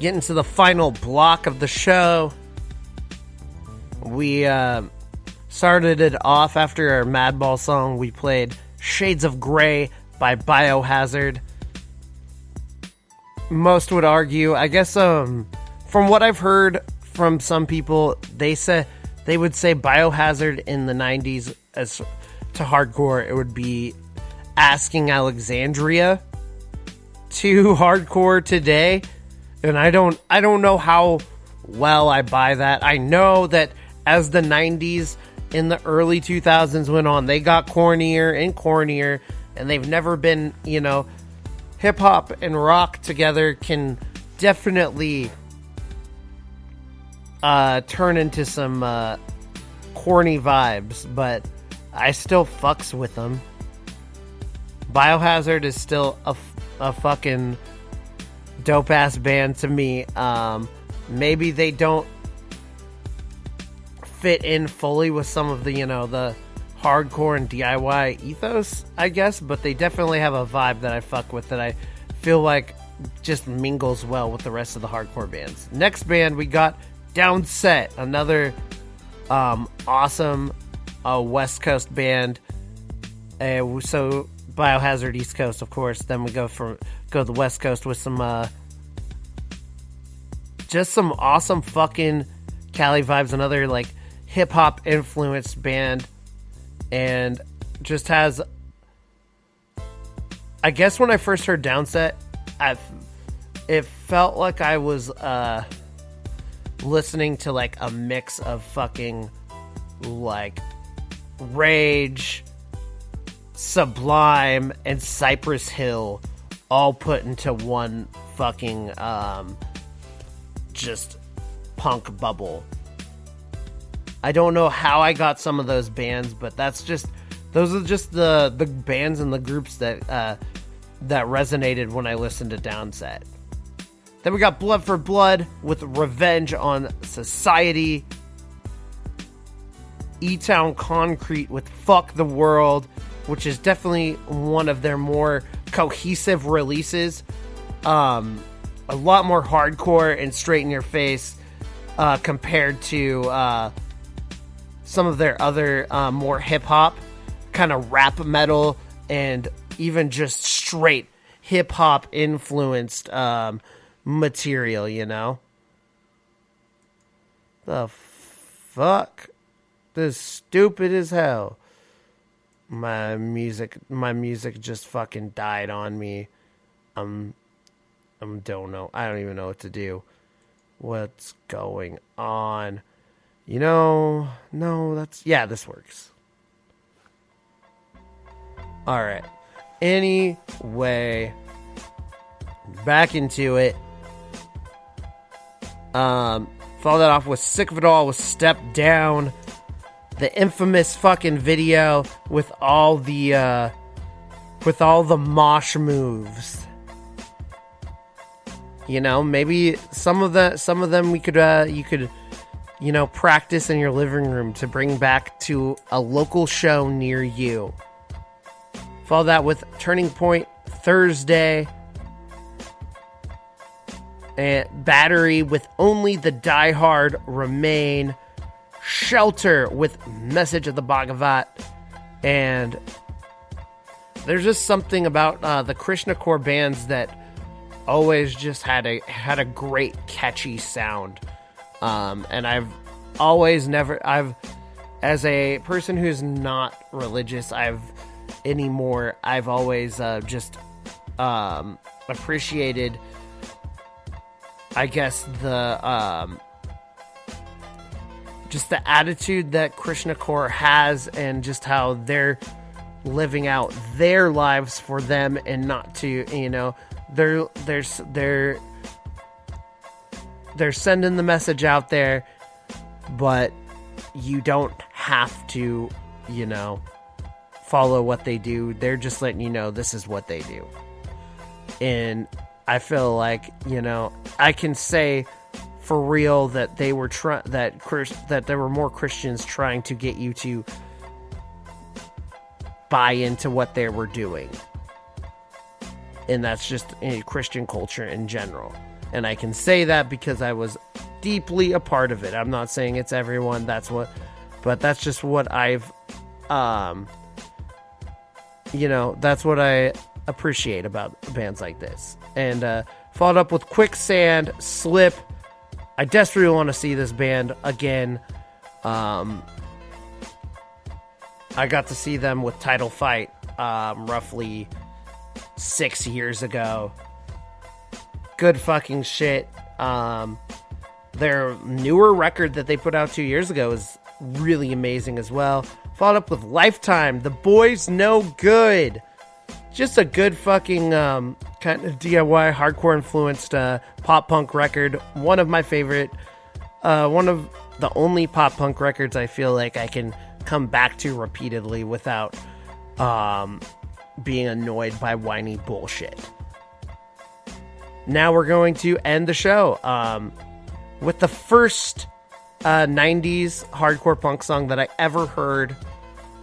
Getting to the final block of the show. We started it off after our Madball song. We played Shades of Grey by Biohazard. Most would argue, I guess, from what I've heard from some people, they would say Biohazard in the 90s as to hardcore, it would be Asking Alexandria to hardcore today. And I don't know how well I buy that. I know that as the 90s in the early 2000s went on, they got cornier and cornier, and they've never been, hip hop and rock together can definitely turn into some corny vibes, but I still fucks with them. Biohazard is still a fucking dope ass band to me. Maybe they don't fit in fully with some of the, the hardcore and DIY ethos, I guess, but they definitely have a vibe that I fuck with, that I feel like just mingles well with the rest of the hardcore bands. Next band we got Downset, another awesome West Coast band. So Biohazard East Coast, of course. Then we go to the West Coast with some just some awesome fucking Cali vibes. Another like hip hop influenced band, and just has. I guess when I first heard Downset, it felt like I was listening to like a mix of fucking like Rage, Sublime, and Cypress Hill all put into one fucking just punk bubble. I don't know how I got some of those bands, but those are just the bands and the groups that resonated when I listened to Downset. Then we got Blood for Blood with Revenge on Society. E-Town Concrete with Fuck the World, which is definitely one of their more cohesive releases. A lot more hardcore and straight in your face compared to some of their other more hip-hop, kind of rap metal, and even just straight hip-hop influenced material, you know? The fuck? This is stupid as hell. My music just fucking died on me. Don't know. I don't even know what to do. What's going on? You know, no, this works. Alright. Anyway, back into it. Follow that off with Sick of It All with Step Down. The infamous fucking video with all the mosh moves. You know, maybe some of them we could you could, you know, practice in your living room to bring back to a local show near you. Follow that with Turning Point Thursday. And Battery with Only the Diehard Remain. Shelter with Message of the Bhagavat. And there's just something about the Krishnacore bands that always just had a great catchy sound. And I've always as a person who's not religious, I've always just appreciated, I guess, just the attitude that Krishnacore has, and just how they're living out their lives for them, and not to, you know, they're sending the message out there, but you don't have to, you know, follow what they do. They're just letting you know this is what they do. And I feel like, you know, I can say for real that they were that there were more Christians trying to get you to buy into what they were doing. And that's just a Christian culture in general. And I can say that because I was deeply a part of it. I'm not saying it's everyone, but that's just what I've, you know, that's what I appreciate about bands like this. And followed up with Quicksand, Slip. I desperately want to see this band again. I got to see them with Title Fight roughly 6 years ago. Good fucking shit. Their newer record that they put out 2 years ago is really amazing as well. Followed up with Lifetime, The Boys No Good. Just a good fucking kind of DIY, hardcore influenced pop punk record. One of my favorite, one of the only pop punk records I feel like I can come back to repeatedly without being annoyed by whiny bullshit. Now we're going to end the show with the first 90s hardcore punk song that I ever heard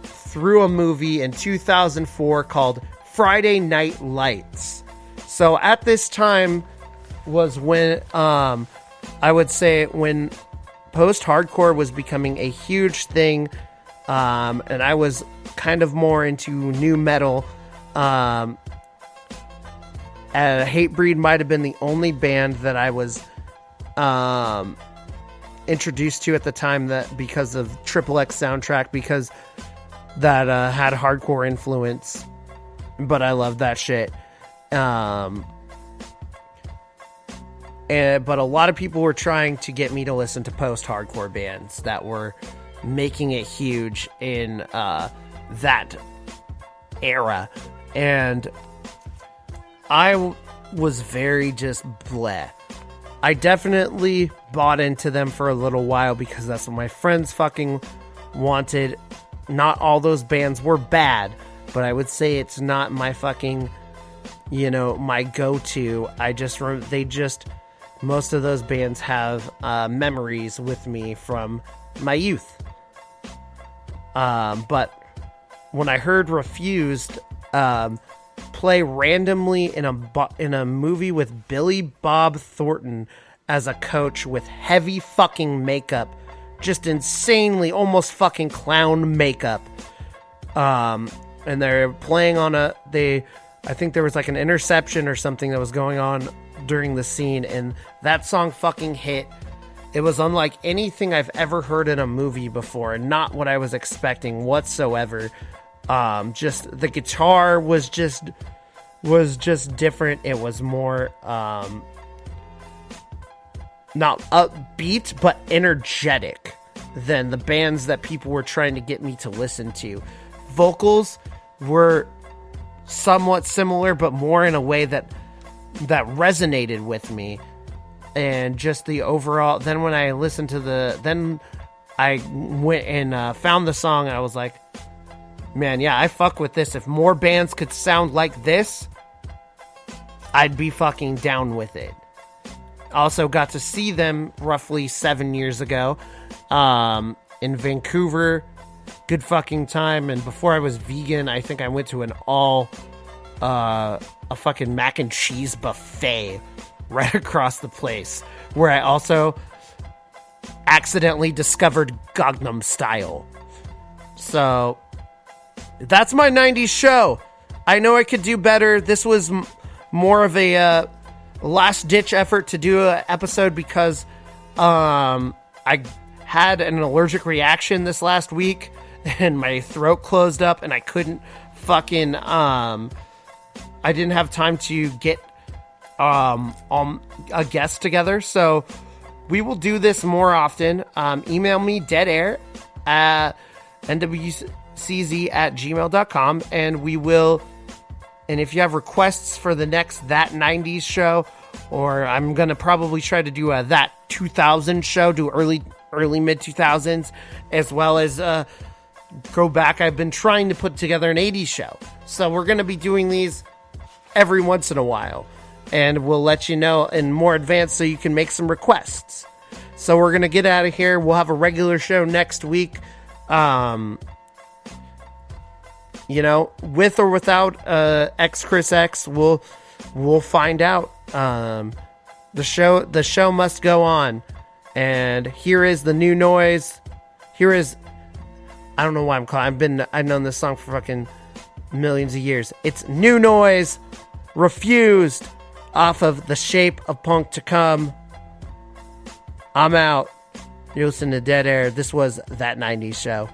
through a movie in 2004 called Friday Night Lights. So at this time was when I would say when post-hardcore was becoming a huge thing, and I was kind of more into new metal. Hatebreed might have been the only band that I was introduced to at the time, that because of Triple X soundtrack, because that had hardcore influence. But I love that shit. But a lot of people were trying to get me to listen to post-hardcore bands that were making it huge in that era. And I was very just bleh. I definitely bought into them for a little while because that's what my friends fucking wanted. Not all those bands were bad, but I would say it's not my fucking, you know, my go-to. Most of those bands have memories with me from my youth. But when I heard Refused play randomly in a movie with Billy Bob Thornton as a coach with heavy fucking makeup just insanely, almost fucking clown makeup. And they're playing on I think there was like an interception or something that was going on during the scene, and that song fucking hit. It was unlike anything I've ever heard in a movie before, and not what I was expecting whatsoever. Just the guitar was just different. It was more not upbeat, but energetic than the bands that people were trying to get me to listen to. Vocals were somewhat similar, but more in a way that resonated with me. And just the overall, then when I listened to then I went and found the song, and I was like, man, yeah, I fuck with this. If more bands could sound like this, I'd be fucking down with it. Also got to see them roughly 7 years ago in Vancouver. Good fucking time. And before I was vegan, I think I went to a fucking mac and cheese buffet right across the place, where I also accidentally discovered Gangnam Style. So that's my 90s show. I know I could do better. This was more of a last-ditch effort to do an episode because I had an allergic reaction this last week, and my throat closed up, and I couldn't fucking... I didn't have time to get a guest together, so we will do this more often. Email me, DeadAir at nwcz@gmail.com, and we will... And if you have requests for the next That 90s show, or I'm going to probably try to do a That 2000 show, do early mid-2000s, as well as go back. I've been trying to put together an 80s show. So we're going to be doing these every once in a while. And we'll let you know in more advance so you can make some requests. So we're going to get out of here. We'll have a regular show next week. With or without X Chris X, we'll find out. The show must go on. And here is the new noise. Here is, I don't know why I'm calling. I've known this song for fucking millions of years. It's New Noise, Refused, off of The Shape of Punk to Come. I'm out. You're listening to Dead Air. This was That 90s Show.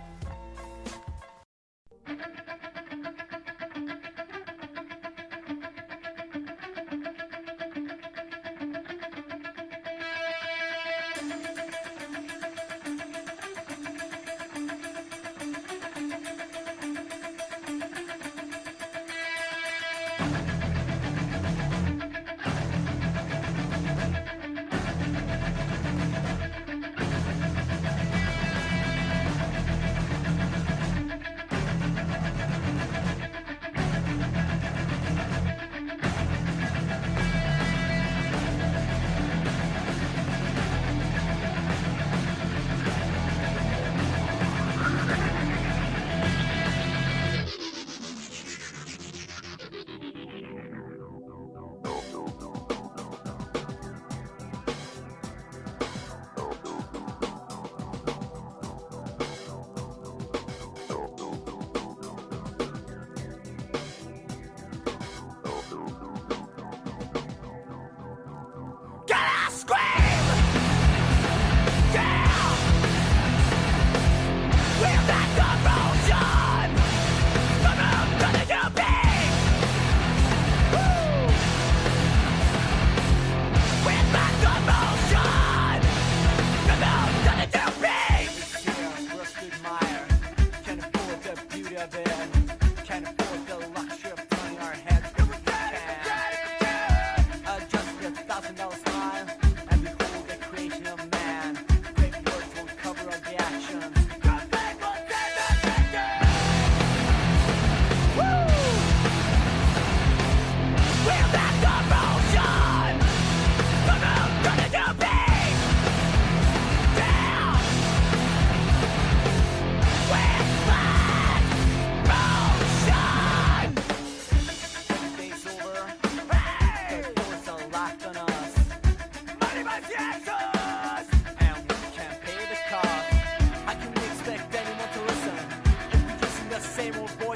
same old boy.